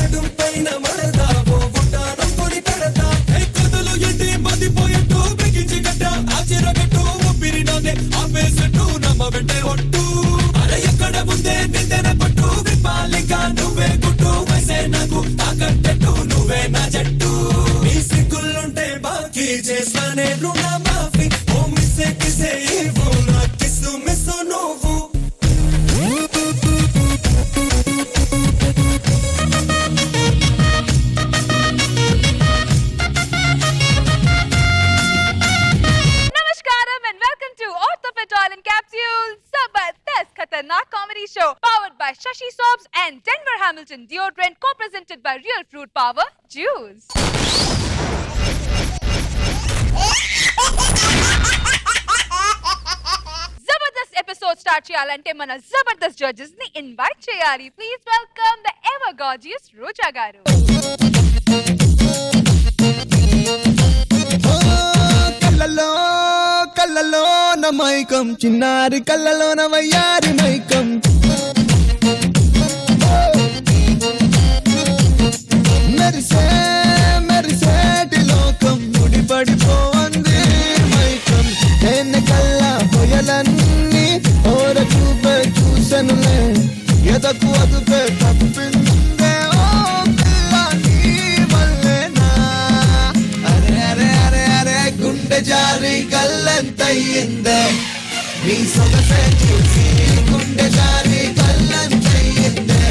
నడుం పైన మడతా ఓ ఉంటానం కొని పెడతా కదులు ఎండి మదిపోయట్టు బిగించి గడ్డ ఆచిరగట్టు ఊపిరినోనే ఆపేసట్టు నమ్మ వెంటే ఒట్టు అరే ఎక్కడ ముందే నిందెన పట్టు విప్పాలిగా నువ్వే గుట్టు వసే నాకు తాకట్టట్టు నువ్వే నా జట్టు నీ సిగ్గులుంటే బాకీ చేస్తానే రుణా మాఫీ ఓ మిస్సే కిసే ఇవ్వు నా కిస్సు మిస్సు నువ్వు Comedy show powered by Shashi Soaps and Denver Hamilton Deodorant, co-presented by Real Fruit Power Juice. Zabardast episode start cheyalante mana Zabardast judges ni invite cheyali. Please welcome the ever gorgeous Roja garu. కళ్ళలో నా మైకం చిన్నారి కళ్ళలో నా వయ్యారి మైకం మెరిసే మెరిసేటి లోకం ముడిపడిపోంది మైకం నేను కల్లా పొయలన్నీ ఓర చూపే చూసనులే ఎదకు అదుపే తప్పిందే ఓ పిల్ల నీ వల్లేనా అరే అరే అరే అరే గుండె జారి కళ్ళంతయ్యిందే నీ సొగసే చూసి గుండె జారి కళ్ళంతయ్యిందే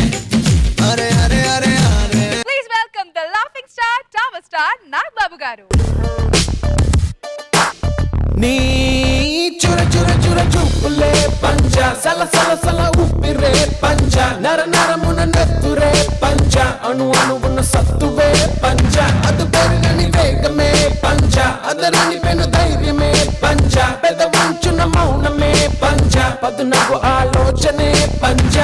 అరే అరే అరే అరే. Please welcome the laughing star, Tower star, Nag Babu garu. నీ చుర చుర చుర చూపులే పంచ సల సల సల ఉప్పిరే పంచ నర నరమున నెత్తురే పంచ అణు అణువున సత్తువే పంచ అదు పెరుగని వేగమే పంచ అదరని పెను ధైర్యమే పంచ పెద వంచున మౌనమే పంచ పదునకు ఆలోచనే పంచ.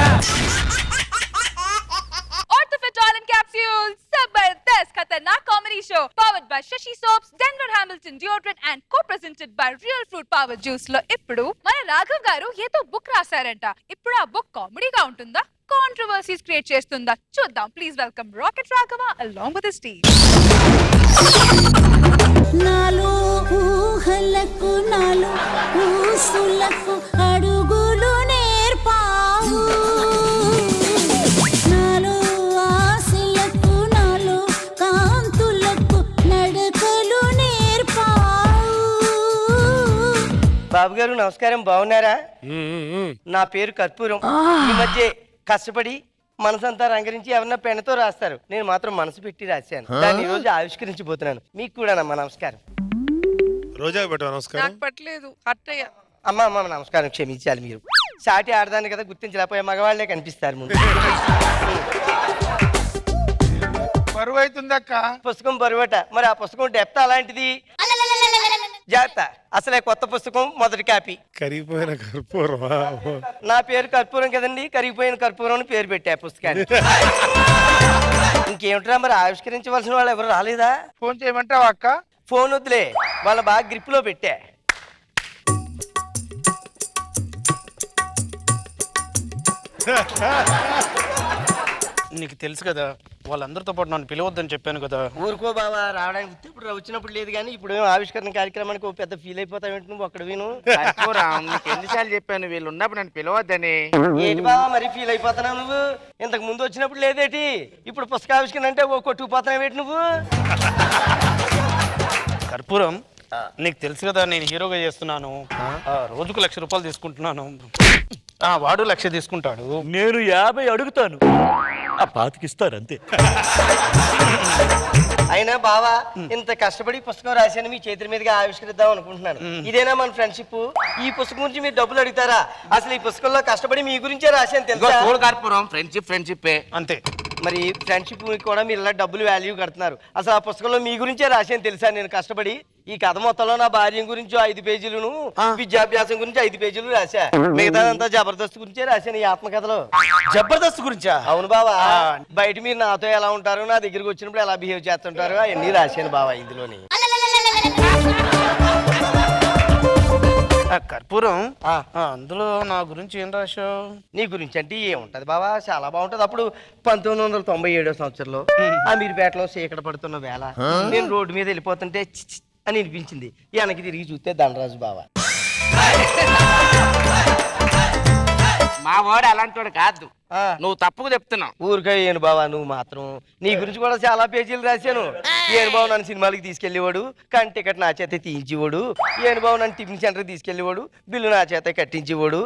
Orthofit Oil and Capsules, Zabardast Khatarnak Comedy Show powered by Shashi Soaps, Denver Hamilton Deodorant and co-presented by Real Fruit Power Juice లో ఇప్పుడు మన రాఘవ్ గారు ఏదో బుక్ రాశారంట. ఇప్పుడు ఆ బుక్ కామెడీగా ఉంటుందా, కాంట్రవర్సీస్ క్రియేట్ చేస్తుందా చూద్దాం. Please welcome rocket Raghava along with his team. నాలో ఊహలకు నాలో ఊసులకు అడుగులు నేర్పావు నాలో ఆశలకు నాలో కాంతులకు నడకలు నేర్పావు. బాబు గారు నమస్కారం, బాగున్నారా? నా పేరు కర్పూరం. ఈ మధ్య కష్టపడి మనసంతా రంగరించి ఎవరన్నా పెన్నుతో రాస్తారు, నేను మాత్రం మనసు పెట్టి రాశాను. దాన్ని ఈ రోజు ఆవిష్కరించబోతున్నాను. మీకు కూడా నమ్మా నమస్కారం. రోజా పెట్టు నమస్కారం. పట్టలేదు అట్టయ్య. అమ్మ అమ్మ నమస్కారం, క్షమించాలి. మీరు సాటి ఆడదాన్ని కదా గుర్తించలేకపోయే మగవాళ్లే కనిపిస్తారు ముందు. బరువు అవుతుందక్క. పుస్తకం బరువట, మరి ఆ పుస్తకం డెప్త్ అలాంటిది. జాగ్రత్త, అసలే కొత్త పుస్తకం, మొదటి కాపీ. కరిగిపోయిన కర్పూరం. నా పేరు కర్పూరం కదండి, కరిగిపోయిన కర్పూరం అని పేరు పెట్టా పుస్తకాన్ని. ఇంకేమిట్రా మరి ఆవిష్కరించవలసిన వాళ్ళు ఎవరు రాలేదా? ఫోన్ చేయమంటావా అక్క? ఫోన్ వద్దులే, వాళ్ళ బాగా గ్రిప్ లో పెట్టా. నీకు తెలుసు కదా, వాళ్ళందరితో పాటు నన్ను పిలవద్దని చెప్పాను కదా. ఊరుకో బాబా, రావడానికి ఇప్పుడు వచ్చినప్పుడు లేదు కానీ ఇప్పుడు ఆవిష్కరణ కార్యక్రమానికి పెద్ద ఫీల్ అయిపోతావేంటి నువ్వు? అక్కడ విను. నీకు ఎన్నిసార్లు చెప్పాను వీళ్ళు ఉన్నప్పుడు నన్ను పిలవద్దని. ఏంటి బాబా మరి ఫీల్ అయిపోతున్నావు నువ్వు? ఇంతకు ముందు వచ్చినప్పుడు లేదేటి, ఇప్పుడు పుస్తకావిష్కరణ అంటే ఓ కొట్టుకుపోతున్నావేంటి నువ్వు? కర్పూరం, నీకు తెలుసు కదా నేను హీరోగా చేస్తున్నాను, రోజుకు 1,00,000 రూపాయలు తీసుకుంటున్నాను. వాడు 1,00,000 తీసుకుంటాడు. నేను 50 అడుగుతాను, ఆ 25 ఇస్తారు అంతే. అయినా బావా ఇంత కష్టపడి పుస్తకం రాశాను, మీ చేతుల మీదుగా ఆవిష్కరిద్దాం అనుకుంటున్నాను. ఇదేనా మన ఫ్రెండ్షిప్? ఈ పుస్తకం గురించి మీరు డబ్బులు అడుగుతారా? అసలు ఈ పుస్తకంలో కష్టపడి మీ గురించే రాశాను తెలుసా? కర్పూరం, ఫ్రెండ్షిప్ అంతే. మరి ఫ్రెండ్షిప్ కూడా మీరు ఇలా డబ్బులు వాల్యూ కడుతున్నారు. అసలు ఆ పుస్తకంలో మీ గురించే రాశాను తెలుసా నేను కష్టపడి. ఈ కథ మొత్తంలో నా భార్య గురించి 5 పేజీలను, విద్యాభ్యాసం గురించి 5 పేజీలు రాశా. మిగతాదంతా జబర్దస్త్ గురించే రాశాను ఈ ఆత్మకథలో. జబర్దస్త్ గురించా? అవును బావా. బయట మీరు నాతో ఎలా ఉంటారు, నా దగ్గరికి వచ్చినప్పుడు ఎలా బిహేవ్ చేస్తుంటారు, అవన్నీ రాశాను బావా ఇందులోని. కర్పూరం అందులో నా గురించి ఏం రాశావు? నీ గురించి అంటే ఏముంటది బావా, చాలా బాగుంటది. అప్పుడు 1997 సంవత్సరంలో అమీర్పేటలో చీకట పడుతున్న వేళ నేను రోడ్డు మీద వెళ్ళిపోతుంటే చి అని అనిపించింది. వెనక్కి తిరిగి చూస్తే ధనరాజు బావా. మా వాడు అలాంటి వాడు కాదు, నువ్వు తప్పుకు చెప్తున్నావు. ఊరికయ్యాను బావా, నువ్వు మాత్రం నీ గురించి కూడా చాలా పేజీలు రాశాను. ఏను బాబు నన్ను సినిమాలకి తీసుకెళ్లేవాడు, కానీ టికెట్ నా చేత తీయించేవాడు. ఏను బాబు నన్ను టిఫిన్ సెంటర్కి తీసుకెళ్లేవాడు, బిల్లు నా చేత కట్టించేవాడు.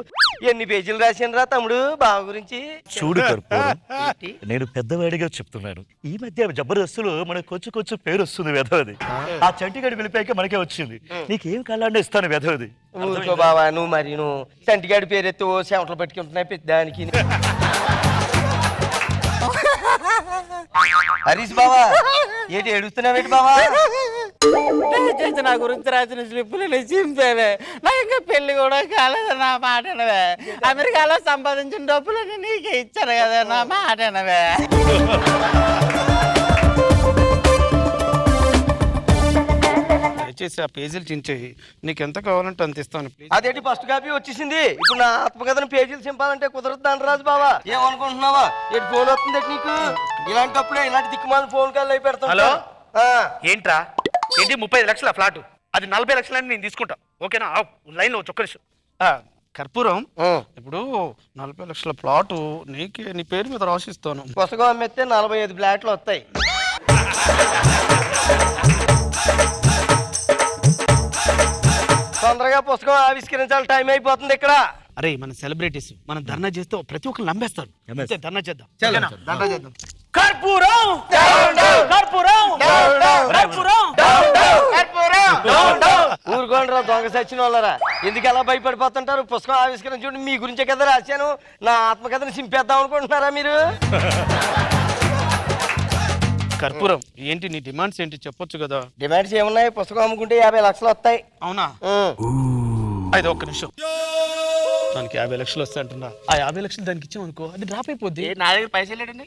ఎన్ని పేజీలు రాశాను రా తమ్ముడు బావ గురించి. చూడు కర్పూరం, నేను పెద్దవాడిగా చెప్తున్నాను. ఈ మధ్య జబర్దస్తులో మనకు కొంచెం పేరు వస్తుంది వెధవది. ఆ చంటిగాడి వెళ్ళిపోయాక మనకే వచ్చింది. నీకేం కావాలంటే ఇస్తాను వెధవది. ఊరుకో బావా, నువ్వు మరి నువ్వు చంటిగాడి పేరెత్తి ఓ చెమటలు పట్టుకుంటున్నాయి పెద్దానికి. హరీష్ బావా ఏంటి ఏడుస్తున్నావేంటి బావా? నా గురించి రాసిన స్లిప్పులు చింపేవే. నా ఇంకా పెళ్లి కూడా కాలేదు, నా మాటనవే. అమెరికాలో సంపాదించిన డబ్బులని నీకే ఇచ్చారు కదా, నా మాటనవే. దయచేసి ఆ పేజీలు చించేయి, నీకు ఎంత కావాలంటే అంత ఇస్తాను. అదేంటి ఫస్ట్ కాపీ వచ్చేసింది, ఇప్పుడు నా ఆత్మకథను పేజీలు చింపాలంటే కుదరదు ధనరాజు బావా. ఏమనుకుంటున్నావా? ఏంటి ఫోన్ వస్తుంది నీకు? ఇలాంటప్పుడే ఇలాంటి దిక్కుమాల ఫోన్ కాల్ అయి పెడతాను. హలో ఏంట్రా, ఏంటి 35 లక్షల ఫ్లాట్, అది 40 లక్షలని నేను తీసుకుంటా, ఓకేనా? లైన్ లో ఒక్క నిమిషం. కర్పూరం, ఇప్పుడు 40 లక్షల ప్లాటు నీకే, నీ పేరు మీద రాసిస్తాను. పుస్తకం అమ్మితే 45 ఫ్లాట్లు వస్తాయి. తొందరగా పుస్తకం ఆవిష్కరించాలి, టైం అయిపోతుంది ఇక్కడ. అరే మన సెలబ్రిటీస్, మనం ధర్నా చేస్తే ప్రతి ఒక్కరు నమ్మేస్తారు. ధర్నా చేద్దాం, ధర్నా చేద్దాం. కర్పూరం ఊరుకోండి రా దొంగ సచ్చిన వాళ్ళరా, ఎందుకు ఎలా భయపడిపోతుంటారు? పుస్తకం ఆవిష్కరించండి, మీ గురించే కదా రాశాను. నా ఆత్మకథను చింపేద్దాం అనుకుంటున్నారా మీరు? కర్పూరం ఏంటి నీ డిమాండ్స్ ఏంటి చెప్పొచ్చు కదా? డిమాండ్స్ ఏమున్నాయి? పుస్తకం అమ్ముకుంటే 50 లక్షలు వస్తాయి. అవునా? అయితే ఒక్క నిమిషం, దానికి 50 లక్షలు వస్తాయి అంటున్నా. ఆ 50 లక్షలు దానికి ఇచ్చామనుకో, అది డ్రాప్ అయిపోద్ది. నా దగ్గర పైసలు లేడండి.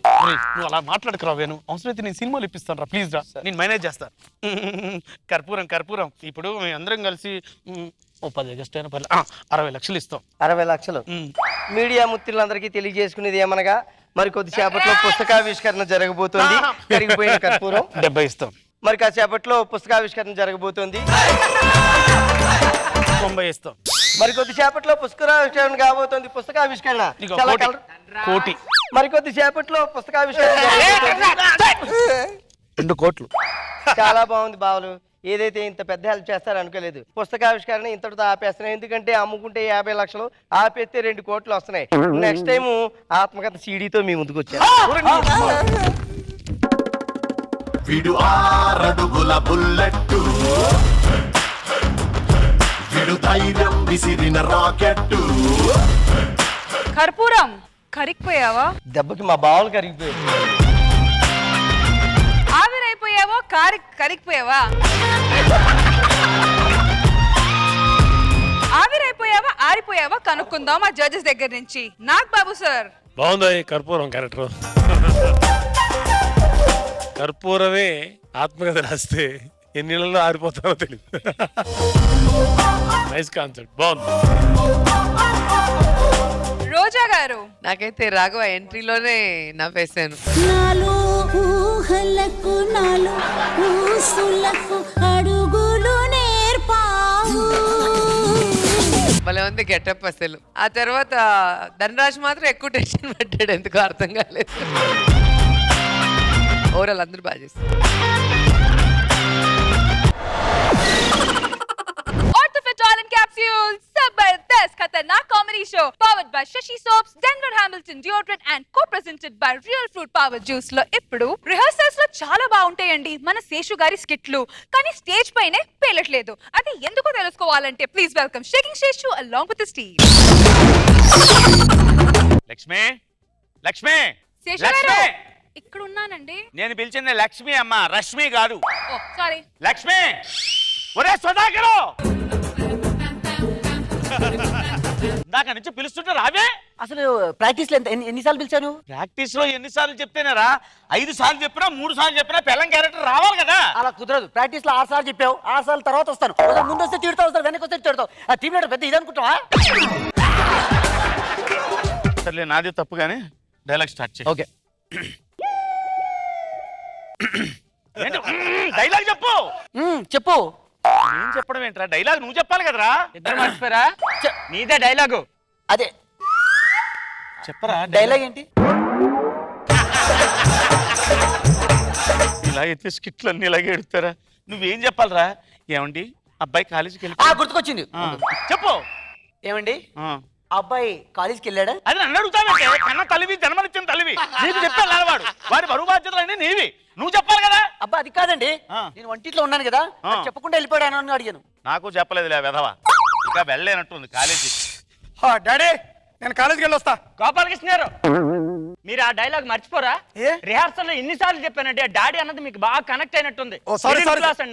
నువ్వు అలా మాట్లాడకురా వేణు, అవసరమైతే నేను సినిమాలు ఇప్పిస్తాను రా, ప్లీజ్ రా, నేను మేనేజ్ చేస్తాను. కర్పూరం ఇప్పుడు మేము అందరం కలిసి 10 ఎగస్ట్ అయినా 60 లక్షలు ఇస్తాం. 60 లక్షలు. మీడియా ముత్తులందరికీ తెలియజేసుకునేది ఏమనగా, మరి కొద్దిసేపట్లో పుస్తకావిష్కరణ జరగబోతోంది. కరిగిపోయిన కర్పూరం 70 ఇస్తాం. మరి కాసేపట్లో పుస్తకావిష్కరణ జరగబోతోంది. 90 ఇస్తాం. మరి కొద్దిసేపట్లో పుస్తకావిష్కరణ కాబోతోంది. పుస్తకావిష్కరణ కోటి. మరి కొద్దిసేపట్లో పుస్తకావిష్కరణ 2 కోట్లు. చాలా బాగుంది బావులు, ఏదైతే ఇంత పెద్ద హెల్ప్ చేస్తారో అనుకోలేదు. పుస్తకావిష్కరణ ఇంతటితో ఆపేస్తున్నాయి, ఎందుకంటే అమ్ముకుంటే 50 లక్షలు, ఆపేస్తే 2 కోట్లు వస్తున్నాయి. నెక్స్ట్ టైం ఆత్మకథ సీడీతో మీ ముందుకు వచ్చారు. విడు 6 అడుగుల బుల్లెట్టు, విడు ధైర్యం విసిరిన రాకెట్టు. కర్పూరం కరిగిపోయావా? దెబ్బకి మా బావులు కరిగిపోయాయి. ఆవిరైపోయావో కరిగిపోయావా? ఆవిరైపోయావా ఆరిపోయావా కనుక్కుందాం ఆ జడ్జెస్ దగ్గర నుంచి. నాగ్ బాబు సార్, బాగుందా ఈ కర్పూరం క్యారెక్టర్? కర్పూరమే ఆత్మకథ రాస్తే ఎన్ని నెలల్లో ఆరిపోతారో తెలియదు. నైస్ కాన్సెప్ట్, బాగుంది. రోజా గారు, నాకైతే రాఘవ ఎంట్రీలోనే నవ్వేశాను. నాలో ఊహలకు నాలో ఊసులకు అడుగులు నేర్పావు. భలే ఉంది గెటప్ అసలు. ఆ తర్వాత ధనరాజ్ మాత్రం ఎక్కువ టెన్షన్ పడ్డాడు, ఎందుకో అర్థం కాలేదు. ఓవరాల్ అందరూ బాగా చేస్తారు. Zabardast Khatarnak Comedy Show powered by Shashi Soaps, Denver Hamilton Deodorant and co-presented by Real Fruit Power Juice లో ఇప్పుడు రిహర్సల్స్ లో చాలా బాగుంటాయండి మన శేషు గారి స్కిట్లు, కానీ స్టేజ్ పైనే పేలట్లేదు. అది ఎందుకో తెలుసుకోవాలంటే please welcome shaking Seshu along with his team. Lakshmi, Lakshmi, Seshu గారు ఇక్కడ ఉన్నానండి. నేను పిలిచింది లక్ష్మి అమ్మ, రష్మి కాదు. ఓ సారీ. లక్ష్మి, ఒరే సుధాకరు, దాకా నుంచి పిలుస్తుంటే రావే. అసలు ప్రాక్టీస్ లో ఎన్నిసార్లు పిలిచాను? ప్రాక్టీస్ లో ఎన్నిసార్లు చెప్తేనేరా 5 సార్లు చెప్పినా 3 సార్లు చెప్పినా పెళ్ళం క్యారెక్టర్ రావాలి కదా. అలా కుదరదు. ప్రాక్టీస్ లో 6 సార్లు చెప్పావు, 6 సార్లు తర్వాత వస్తాను. ముందు వస్తే తిడతావు, వస్తాను వెనక్కి వస్తే తిడతావు. ఆ టీమ్ లీడర్ పెద్ద ఇదనుకుంటావా? సర్లే నాది తప్పు కానీ డైలాగ్ స్టార్ట్ చేయి. ఓకే. డైలాగ్ చెప్పు. చెప్పు. ఏం చెప్పడం ఏంట్రా? డైలాగ్ నువ్వు చెప్పాలి కదరా. ఇద్దరు మర్చిపోయారా? నీదే డైలాగు. అదే చెప్పరా డైలాగ్ ఏంటి? ఇలాగైతే స్కిట్లు అన్ని ఇలాగే ఎడతారా? నువ్వేం చెప్పాలరా? ఏమండి అబ్బాయి కాలేజీకి వెళ్ళి గుర్తుకొచ్చింది. చెప్పు. ఏమండి అబ్బాయి కాలేజీకి వెళ్ళాడా? అది నన్ను అడుగుతానంటే కన్న తల్లివి జన్మనిచ్చిన తల్లివి నీకు చెప్పాలి. వాడు వాడి బరువు బాధ్యతలు నీవి, నువ్వు చెప్పాలి కదా. అబ్బా అది కాదండి, నేను వంటిట్లో ఉన్నాను కదా, చెప్పకుండా వెళ్ళిపోయాను అని అడిగాను. నాకు చెప్పలేదులే వెధవా, ఇంకా వెళ్ళలేనట్టుంది కాలేజీ. డాడీ నేను కాలేజీకి వెళ్ళి వస్తా. గోపాలకృష్ణ గారు మీరు ఆ డైలాగ్ మర్చిపోరా? రిహార్సల్ లో ఎన్నిసార్లు చెప్పానంటే డాడీ అన్నది మీకు బాగా కనెక్ట్ అయినట్టుంది.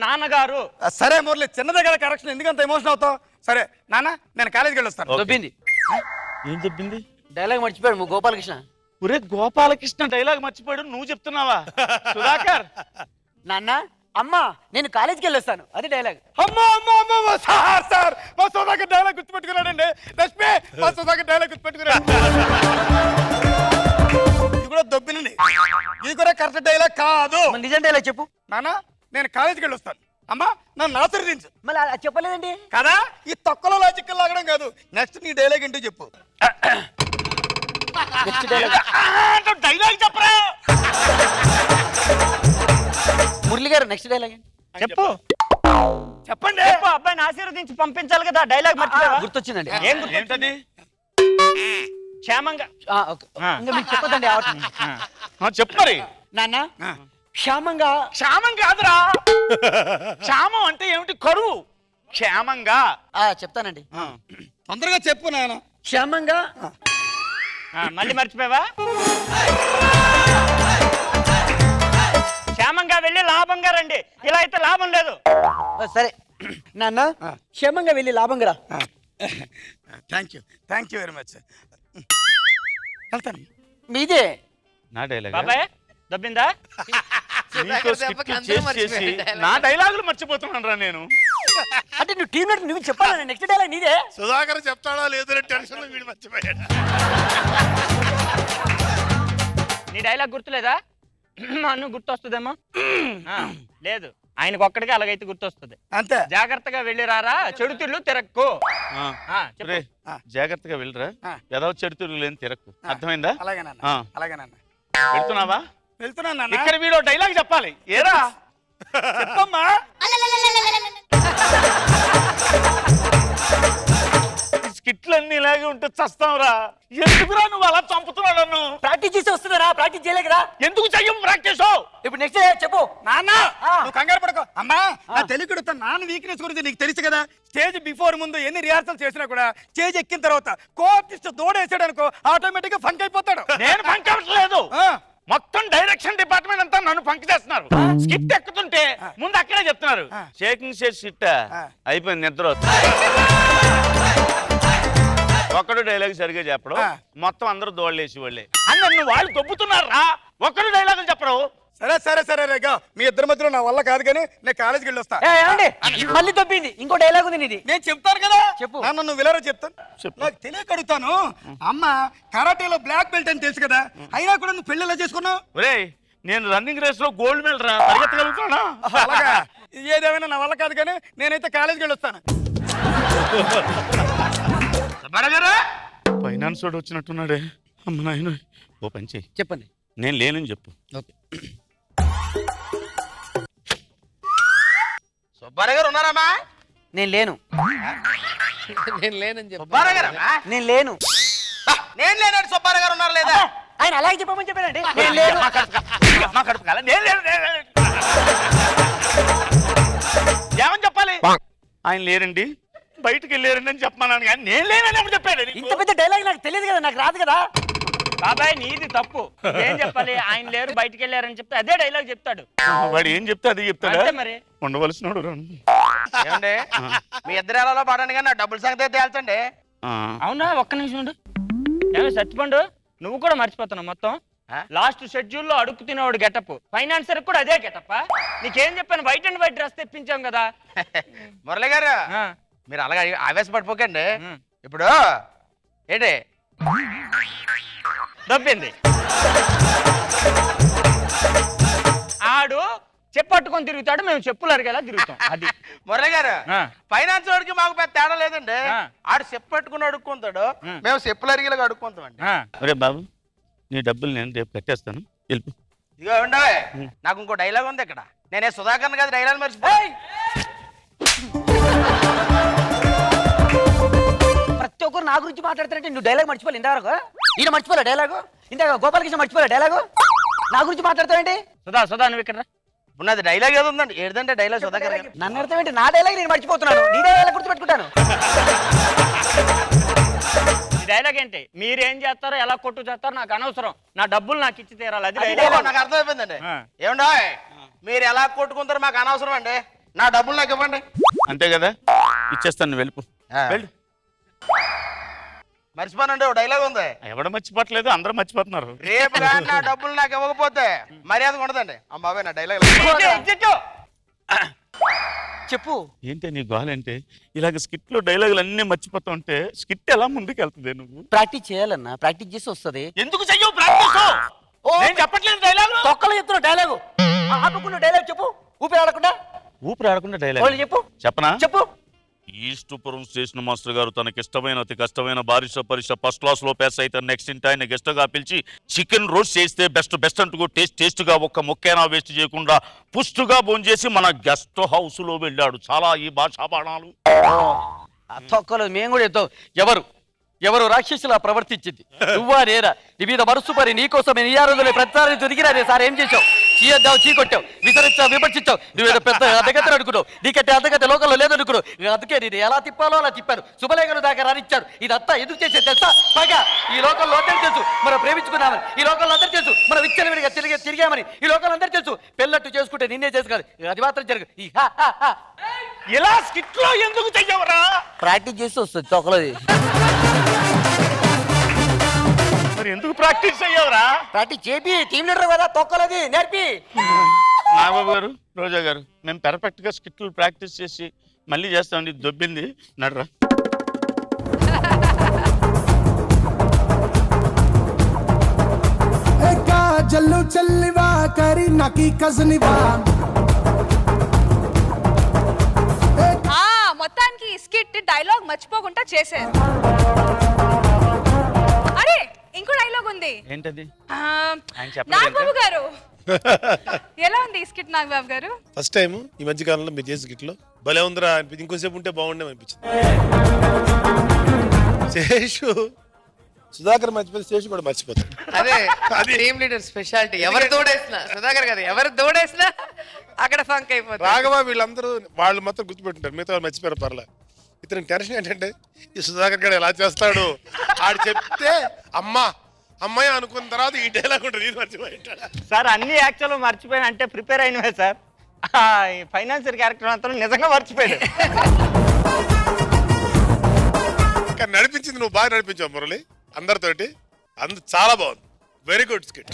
నాన్నగారు. సరే మురళి, చిన్నదే కదా కరెక్షన్, ఎందుకంత ఎమోషన్ అవుతావు? సరే నాన్న నేను కాలేజీకి వెళ్ళి వస్తాను. దొబ్బింది. ఏం చెప్పింది? డైలాగ్ మర్చిపోయాడు గోపాలకృష్ణ. ఒరే గోపాలకృష్ణ డైలాగ్ మర్చిపోయాడు, నువ్వు చెప్తున్నావా? సుధాకర్ నాన్న అమ్మా నేను కాలేజీకి వెళ్ళొస్తాను, అది డైలాగ్. అమ్మా అమ్మా అమ్మా సార్ సార్ మా సుధాకర్ డైలాగ్ గుర్తుపెట్టుకున్నాడండి. లక్ష్మి మా సుధాకర్ డైలాగ్ గుర్తుపెట్టుకున్నాడు. ఇది కూడా దొబ్బినండి, ఇది కూడా కరెక్ట్ డైలాగ్ కాదు. నిజం డైలాగ్ చెప్పు. నాన్న నేను కాలేజీకి వెళ్ళి వస్తాను, అమ్మా నన్ను ఆశీర్వదించు. మళ్ళీ చెప్పలేదండి కదా, ఈ తొక్కలో లాజిక్ లాగడం కాదు. నెక్స్ట్ నీ డైలాగ్ ఏంటో చెప్పు. డైలాగ్ చెప్పరా మురళి గారు. నెక్స్ట్ డైలాగ్ చెప్పు. చెప్పండి. అబ్బాయిని ఆశీర్వదించి పంపించాలి కదా, డైలాగ్ మర్చిపోయావా? గుర్తొచ్చిందండి. ఏం ఏంటది? క్షేమంగా. ఇంకా మీకు చెప్పదండి. చెప్పు మరి. నాన్న క్షేమంగా. క్షేమం కాదురా, క్షేమం అంటే ఏమిటి? కరువు. క్షేమంగా చెప్తానండి, తొందరగా చెప్పు నాన్న. క్షేమంగా. మళ్ళీ మర్చిపోయావా? క్షేమంగా వెళ్ళి లాభంగా రండి, ఇలా అయితే లాభం లేదు. సరే నాన్న క్షేమంగా వెళ్ళి లాభంగా రా. Thank you very much. వెళ్తాను. మీదే నా డైలాగ్. బాబాయ్ దబ్బిందా? నా డైలాగులు మర్చిపోతున్నాను రా నేను. అంటే నువ్వు టీం లీడర్, నువ్వు చెప్పాలి. నెక్స్ట్ డైలాగ్ నీదే. సుధాకర్ చెప్తాడా లేదని టెన్షన్ లో వీడు మర్చిపోయాడు. నీ డైలాగ్ గుర్తులేదా? నువ్వు గుర్తొస్తుందేమో. లేదు, ఆయనకు ఒక్కడికి అలాగైతే గుర్తొస్తుంది. అంతే. జాగ్రత్తగా వెళ్ళి రారా, చెడు తిళ్ళు తిరక్కు. జాగ్రత్తగా వెళ్ళరా, ఏదో చెడు తిరుగులు లేని తిరక్కు. అర్థమైందా? అలాగేనన్న. వెళ్తున్నావా? వెళ్తున్నాను. ఇక్కడ వీడు డైలాగ్ చెప్పాలి. ఏరా చెప్పమ్మా. స్కిట్లన్నీ ఇలాగే ఉంటే చస్తావురా. ఎందుకురా నువ్వు అలా చంపుతున్నావు నన్ను? ప్రాక్టీస్ చేసి వస్తున్నారా? ప్రాక్టీస్ చేయలేకరా? ఎందుకు చెయ్యం ప్రాక్టీస్? ఇప్పుడు నెక్స్ట్ చెప్పు. నాన్న నువ్వు కంగారు పడుకో. అమ్మా నా తెలియకుడుతా నాన్న వీక్నెస్ గురించి నీకు తెలుసు కదా. స్టేజ్ బిఫోర్ ముందు ఎన్ని రిహార్సల్ చేసినా కూడా స్టేజ్ ఎక్కిన తర్వాత కోఆర్టిస్ట్ దూడేసాడు అనుకో, ఆటోమేటిక్ గా ఫంక్ అయిపోతాడు. నేను ఫంక్ అవ్వట్లేదు, మొత్తం డైరెక్షన్ డిపార్ట్మెంట్ అంతా నన్ను ఫంక్ చేస్తున్నారు. స్కిట్ ఎక్కుతుంటే ముందు అక్కడే చెప్తున్నారు షేకింగ్ షిట్ అయిపోయింది, నిద్ర ఒక్కడు డైలాగ్ సరిగా చెప్పడం, మొత్తం అందరూ దోళ్ళేసి వాళ్ళే అందరు వాళ్ళు దొబ్బుతున్నారా. ఒక్కడు డైలాగులు చెప్పరు. సరే సరే సరే రేగా, మీ ఇద్దరి మధ్యలో నా వల్ల కాదు కానీ నేను కాలేజీకి వెళ్ళి వస్తా. మళ్ళీ తప్పింది, ఇంకో డైలాగ్ ఉంది నీది. నేను చెప్తాను కదా, చెప్పు. నన్ను విలరా చెప్తాను. నాకు తెలియక అడుగుతాను. అమ్మ కరాటేలో బ్లాక్ బెల్ట్ అని తెలుసు కదా, అయినా కూడా నువ్వు పెళ్లి ఎలా చేసుకున్నావు? ఒరేయ్ నేను రన్నింగ్ రేస్ లో గోల్డ్ మెడల్ రా, పరిగెత్తగలుగుతానా? అలాగా, ఏదేమైనా నా వల్ల కాదు కానీ నేనైతే కాలేజీకి వెళ్ళి వస్తాను. ఫైనాన్స్ వాడు వచ్చినట్టున్నాడే. అమ్మ నాయన, ఓ పని చెయ్యి. చెప్పండి. నేను లేనని చెప్పు. ఓకే. సుబ్బారావు గారు ఉన్నారమ్మా? నేను లేను. నేను లేనని చెప్పు. సుబ్బారావు గారు నేను లేను. నేను లేనండి. సుబ్బారావు గారు ఉన్నారు లేదా? ఆయన అలాగే చెప్పమని చెప్పానండి. నేను లేను. మా కడుపు కాల నేను లేను. ఏమని చెప్పాలి? ఆయన లేరండి, బయటకు వెళ్ళారండి అని చెప్పమన్నాను కానీ నేను లేనని ఎప్పుడు చెప్పాడు? ఇంత పెద్ద డైలాగ్ నాకు తెలియదు కదా, నాకు రాదు కదా. బాబాయ్ నీది తప్పు. ఏం చెప్పాలి? ఆయన లేరు బయటికి వెళ్ళారని చెప్తే అదే డైలాగ్ చెప్తాడు. వాడు ఏం చెప్తే అది చెప్తాడా? మరి ఉండవలసినోడు. ఏమండి మీ ఇద్దరు ఎలా పాడండి కానీ నా డబ్బుల సంగతి తేల్చండి. అవునా? ఒక్క నిమిషం ఉండు. ఏమో సత్తిపండు నువ్వు కూడా మర్చిపోతున్నావు మొత్తం. లాస్ట్ షెడ్యూల్లో అడుగు తినేవాడు గెటప్, ఫైనాన్సర్ కూడా అదే గెటప్. నీకేం చెప్పాను, వైట్ అండ్ వైట్ డ్రెస్ తెప్పించాం కదా. మురళి గారు మీరు అలాగే ఆవేశపడిపోకండి. ఇప్పుడు ఏంటి దొబ్బింది ఆడు చెప్పట్టుకొని తిరుగుతాడు, మేము చెప్పులు అరిగేలా తిరుగుతాం. అది మురళి గారు ఫైనాన్స్ వాడికి మాకు పెద్ద తేడా లేదండి. ఆడు చెప్పు పట్టుకుని అడుక్కుంటాడు, మేము చెప్పులు అరిగేలాగా అడుక్కుంటామండి. అరే బాబు నీ డబ్బులు నేను రేపు కట్టేస్తాను, వెళ్ళిపో. ఇదిగో ఉండవే, నాకు ఇంకో డైలాగ్ ఉంది ఇక్కడ. నేనే సుధాకర్ కాదు డైలాగ్ మర్చిపోయి. ప్రతి ఒక్కరు నా గురించి మాట్లాడుతారంటే నువ్వు డైలాగ్ మర్చిపోలే. ఇంతవరకు ఈయన మర్చిపోలే డైలాగు, ఇంత గోపాలకృష్ణ మర్చిపోలే డైలాగు, నా గురించి మాట్లాడతావేంటి? సుధా నువ్వు ఇక్కడ ఉన్నది డైలాగ్ ఏదో ఉందండి. ఏదంటే డైలాగ్ సుధాకర్ గారు. నన్ను అర్థమేంటి? నా డైలాగ్ నేను మర్చిపోతున్నాను, నీ డైలాగ్ గుర్తుపెట్టుకుంటాను. ఈ డైలాగ్ ఏంటి? మీరేం చేస్తారో ఎలా కొట్టు చేస్తారో నాకు అనవసరం, నా డబ్బులు నాకు ఇచ్చి తీరాలి. అది నాకు అర్థమైపోయిందండి. ఏమండో మీరు ఎలా కొట్టుకుంటారో మాకు అనవసరం అండి, నా డబ్బులు నాకు ఇవ్వండి. అంతే కదా, ఇచ్చేస్తాను, వెళ్ళిపో. వెళ్ళు. మర్చిపోనండి, ఓ డైలాగ్ ఉంది. ఎవడ మర్చిపోవట్లేదు, అందరూ మర్చిపోతున్నారు. రేపు నా డబ్బులు నాకు ఇవ్వకపోతే మర్యాద ఉండదండి. అమ్మాబే నా డైలాగ్ చెప్పు. ఏంటి నీ గోలంటే? ఇలాగ స్కిట్ లో డైలాగులు అన్ని మర్చిపోతా ఉంటే స్కిట్ ఎలా ముందుకు వెళ్తుంది? నువ్వు ప్రాక్టీస్ చేయాలన్నా, ప్రాక్టీస్ చేసి వస్తుంది. ఎందుకు చెయ్యవు ప్రాక్టీస్? నేను చెప్పట్లేదు డైలాగ్, తొక్కలు చెప్తున్నా డైలాగు. ఆపుకున్న డైలాగ్ చెప్పు, ఊపిరి ఆడకుండా. ఊపిరి ఆడకుండా డైలాగ్ చెప్పు. చెప్పనా? చెప్పు. ఈస్టుపురం స్టేషన్ మాస్టర్ గారు తనకి ఇష్టమైన అతి కష్టమైన బారిష పరీక్ష ఫస్ట్ క్లాస్ లో పాస్ అయితే నెక్స్ట్ ఇంటి ఆయన గెస్ట్ గా పిలిచి చికెన్ రోస్ట్ చేస్తే బెస్ట్ అంటూ టేస్ట్ గా ఒక్క మొక్కైనా వేస్ట్ చేయకుండా పుష్టుగా భోంచేసి మన గెస్ట్ హౌస్ లో వెళ్ళాడు. చాలా ఈ భాషా బాణాలు తొక్కలు మేము కూడా చెప్తాం. ఎవరు రాక్షసులా ప్రవర్తించింది? నువ్వా నేరా? నీ మీద మనసు పరి నీకోసమే నీ ఆరోగ్యంలో ప్రతిసారి దొరికినా సార్ ఏం చేసావు? చీయద్దావు, చీకొట్టావు, విసరించావు, విమర్శించావు. నువ్వేదో పెద్ద అద్దగత అనుకున్నావు, నీకంటే అద్దగత లోకంలో లేదనుకున్నావు. అందుకే నేను ఎలా తిప్పాలో అలా తిప్పాను. శుభలేఖలు దాకా రానిచ్చారు. ఇదంతా ఎందుకు చేసే తెలుసా? పైగా ఈ లోకంలో అందరూ తెలుసు మనం ప్రేమించుకున్నామని, ఈ లోకంలో అందరూ తెలుసు మనం విచ్చలవిడిగా తిరిగామని, ఈ లోకంలో అందరూ తెలుసు పెళ్ళట్టు చేసుకుంటే నిన్నే చేసుకోవాలి. అది మాత్రం జరగదు. ఇలా స్కిట్ లో ఎందుకు చెయ్యవరా? ప్రాక్టీస్ చేసి వస్తుంది తొక్కలది. మరి ఎందుకు ప్రాక్టీస్ చెయ్యవరా? ప్రాక్టీస్ చేపి టీం లీడర్ కదా, తొక్కలది నేర్పి. నాగబాబు గారు, రోజా గారు, మేము పర్ఫెక్ట్ గా స్కిట్లు ప్రాక్టీస్ చేసి మళ్ళీ చేస్తామండి. దొబ్బింది నడరా. జల్లు చల్లివా కరి నకి కజనివా. మొత్తానికి స్కిట్ డైలాగ్ మర్చిపోకుండా చేశారు. అరే ఇంకో డైలాగ్ ఉంది. ఏంటది? నాగబాబు గారు ఎలా ఉంది స్కిట్? నాగబాబు గారు ఫస్ట్ టైం ఈ మధ్య కాలంలో మీరు చేసే స్కిట్ లో భలే ఉందిరా అనిపించింది. ఇంకోసేపు ఉంటే బాగుండే అనిపించింది. శేషు సుధాకర్ మర్చిపోతే శేషు కూడా మర్చిపోతాడు. అదే టీమ్ లీడర్ స్పెషాలిటీ. ఎవరు దూడేసినా సుధాకర్ కదా, ఎవరు దూడేసినా అక్కడ ఫంక్ అయిపోతుంది. రాఘవ వీళ్ళందరూ వాళ్ళు మాత్రం గుర్తుపెట్టుంటారు, మిగతా వాళ్ళు మర్చిపోయారు. పర్లే. ఇతని టెన్షన్ ఏంటంటే ఈ సుధాకర్ గారు ఎలా చేస్తాడు, ఆడు చెప్తే అమ్మాయి అనుకున్న తర్వాత ఈ డైలాగ్ ఉంటుంది, ఇది మర్చిపోయింటాడు. సార్ అన్ని యాక్చువల్ మర్చిపోయిన అంటే ప్రిపేర్ అయినవే సార్. ఫైనాన్షియల్ క్యారెక్టర్ అంతా నిజంగా మర్చిపోయాడు. కానీ నడిపించింది నువ్వు బాగా నడిపించావు మురళి, అందరితోటి. చాలా బాగుంది, వెరీ గుడ్ స్కిట్.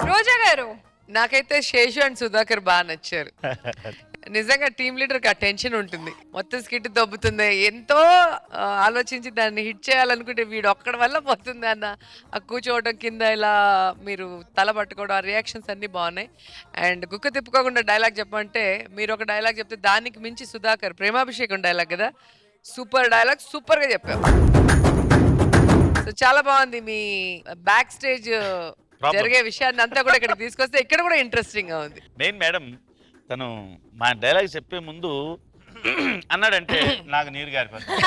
రోజా గారు నాకైతే శేషు అండ్ సుధాకర్ బాగా నచ్చారు. నిజంగా టీమ్ లీడర్ కి ఆ టెన్షన్ ఉంటుంది, మొత్తం స్కిట్ దొబ్బుతుంది, ఎంతో ఆలోచించి దాన్ని హిట్ చేయాలనుకుంటే వీడు ఒక్కడి వల్ల పోతుంది అన్న ఆ కూర్చోవడం, కింద ఇలా మీరు తల పట్టుకోవడం, ఆ రియాక్షన్స్ అన్ని బాగున్నాయి. అండ్ గుక్క తిప్పుకోకుండా డైలాగ్ చెప్పమంటే మీరు ఒక డైలాగ్ చెప్తే దానికి మించి సుధాకర్ ప్రేమాభిషేకం డైలాగ్ కదా, సూపర్ డైలాగ్, సూపర్ గా చెప్పారు. సో చాలా బాగుంది. మీ బ్యాక్ స్టేజ్ జరిగే విషయాన్ని అంతా కూడా ఇక్కడ తీసుకొస్తే ఇక్కడ కూడా ఇంట్రెస్టింగ్ గా ఉంది. మెయిన్ మేడం తను మా డైలాగ్ చెప్పే ముందు అన్నాడంటే నాకు నీరు గారిపోతుంది,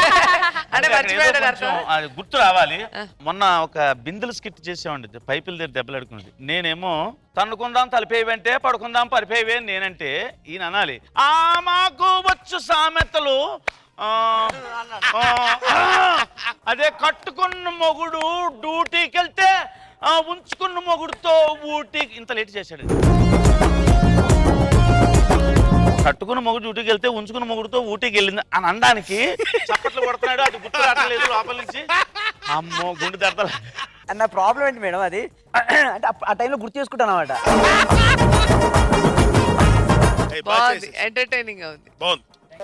అది గుర్తు రావాలి. మొన్న ఒక బిందులు స్కిట్ చేసామండి, పైపుల దగ్గర దెబ్బలాడుకున్నది. నేనేమో తన్నుకుందాం తలిపేవంటే పడుకుందాం పరిపేవే నేనంటే ఈయన అనాలి మాకు వచ్చు సామెతలు, అదే కట్టుకున్న మొగుడు డ్యూటీకి వెళ్తే ఉంచుకున్న మొగుడుతో ఊటీకి ఇంత లేట్ చేశాడు. కట్టుకున్న మొగుడు డ్యూటీకి వెళ్తే ఉంచుకున్న మొగుడుతో ఊటీకి వెళ్ళింది అని అనడానికి చప్పట్లు కొడుతున్నాడు, అటు గుర్తు రావట్లేదు లోపల నుంచి. అమ్మో గుండె దడతల. అన్న ప్రాబ్లం ఏంటి మేడం అది? అంటే ఆ టైంలో గుర్తు చేసుకుంటాను అన్నమాట. ఎంటర్టైనింగ్ అవుతుంది.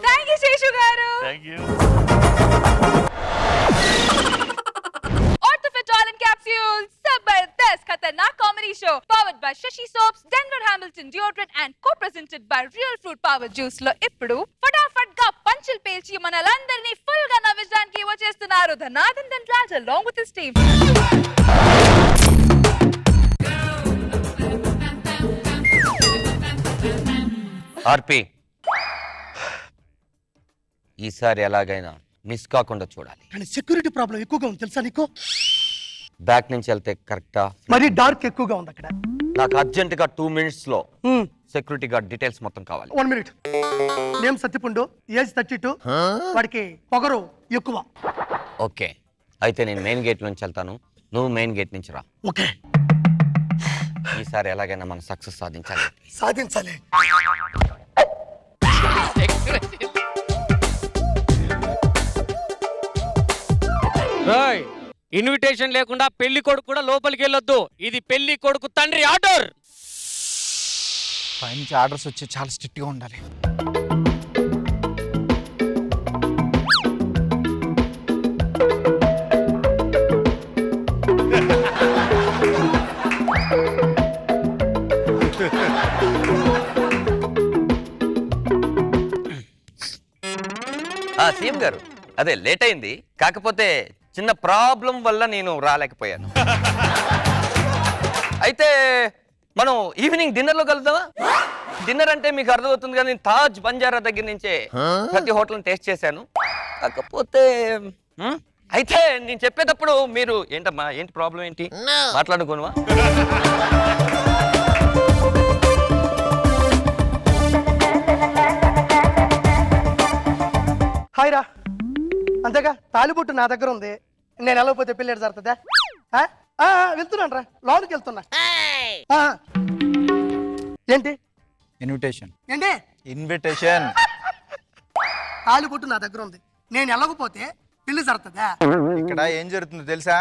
థ్యాంక్ యూ శేషు గారు. Orthofit Oil and Capsules, Zabardast Khatarnak Comedy Show, powered by Shashi Soaps, Denver Hamilton Deodorant and co-presented by Real Fruit Power Juice లో ఇప్పుడు ఫటాఫట్ గా పంచులు పేల్చి మనలందరినీ ఫుల్ గా నవ్వించడానికి వచ్చేస్తున్నారు ధనాథన్ Dandraj along with his team. ఆర్పి, ఈసారి ఎలాగైనా మిస్ కాకుండా చూడాలి. కానీ సెక్యూరిటీ ప్రాబ్లం ఎక్కువగా ఉంది తెలుసా నీకు? బ్యాక్ నుంచి వెళ్తే కరెక్టా? మరి డార్క్ ఎక్కువగా ఉంది అక్కడ. నాకు అర్జెంట్ గా 2 minutes లో సెక్యూరిటీ గార్డ్ డీటెయిల్స్ మొత్తం కావాలి. 1 minute. నేమ్ సత్యపుండు, ఏజ్ 32, వాడికి పొగరు ఎక్కువ. ఓకే, అయితే నేను మెయిన్ గేట్ నుంచి వెళ్తాను, నువ్వు మెయిన్ గేట్ నుంచి రా. ఓకే. ఈసారి ఎలాగైనా మనం సక్సెస్ సాధించాలి. సాధించాలి. ఇన్విటేషన్ లేకుండా పెళ్లి కొడుకు కూడా లోపలికి వెళ్ళొద్దు. ఇది పెళ్లి కొడుకు తండ్రి ఆర్డర్. పైనుంచి ఆర్డర్స్ వచ్చి చాలా స్ట్రిక్ట్ గా ఉండాలి. సీఎం గారు, అదే లేట్ అయింది, కాకపోతే చిన్న ప్రాబ్లం వల్ల నేను రాలేకపోయాను. అయితే మనం ఈవినింగ్ డిన్నర్ లో కలుద్దామా? డిన్నర్ అంటే మీకు అర్థమవుతుంది కదా, నేను తాజ్ బంజారా దగ్గర నుంచే ప్రతి హోటల్ టేస్ట్ చేశాను. కాకపోతే అయితే నేను చెప్పేటప్పుడు మీరు ఏంటమ్మా, ఏంటి ప్రాబ్లం ఏంటి మాట్లాడుకోనువా? హాయ్ రా. అంతేగా తాలిబొట్టు నా దగ్గర ఉంది, నేను వెళ్ళకపోతే పెళ్ళి జరుగుతుందా? వెళ్తున్నాను రా, లోనికి వెళ్తున్నా. ఏంటి ఇన్విటేషన్? ఏంటి ఇన్విటేషన్? తాలిబొట్టు నా దగ్గర ఉంది, నేను వెళ్ళకపోతే పెళ్లి జరుగుతుందా? ఇక్కడ ఏం జరుగుతుందో తెలుసా?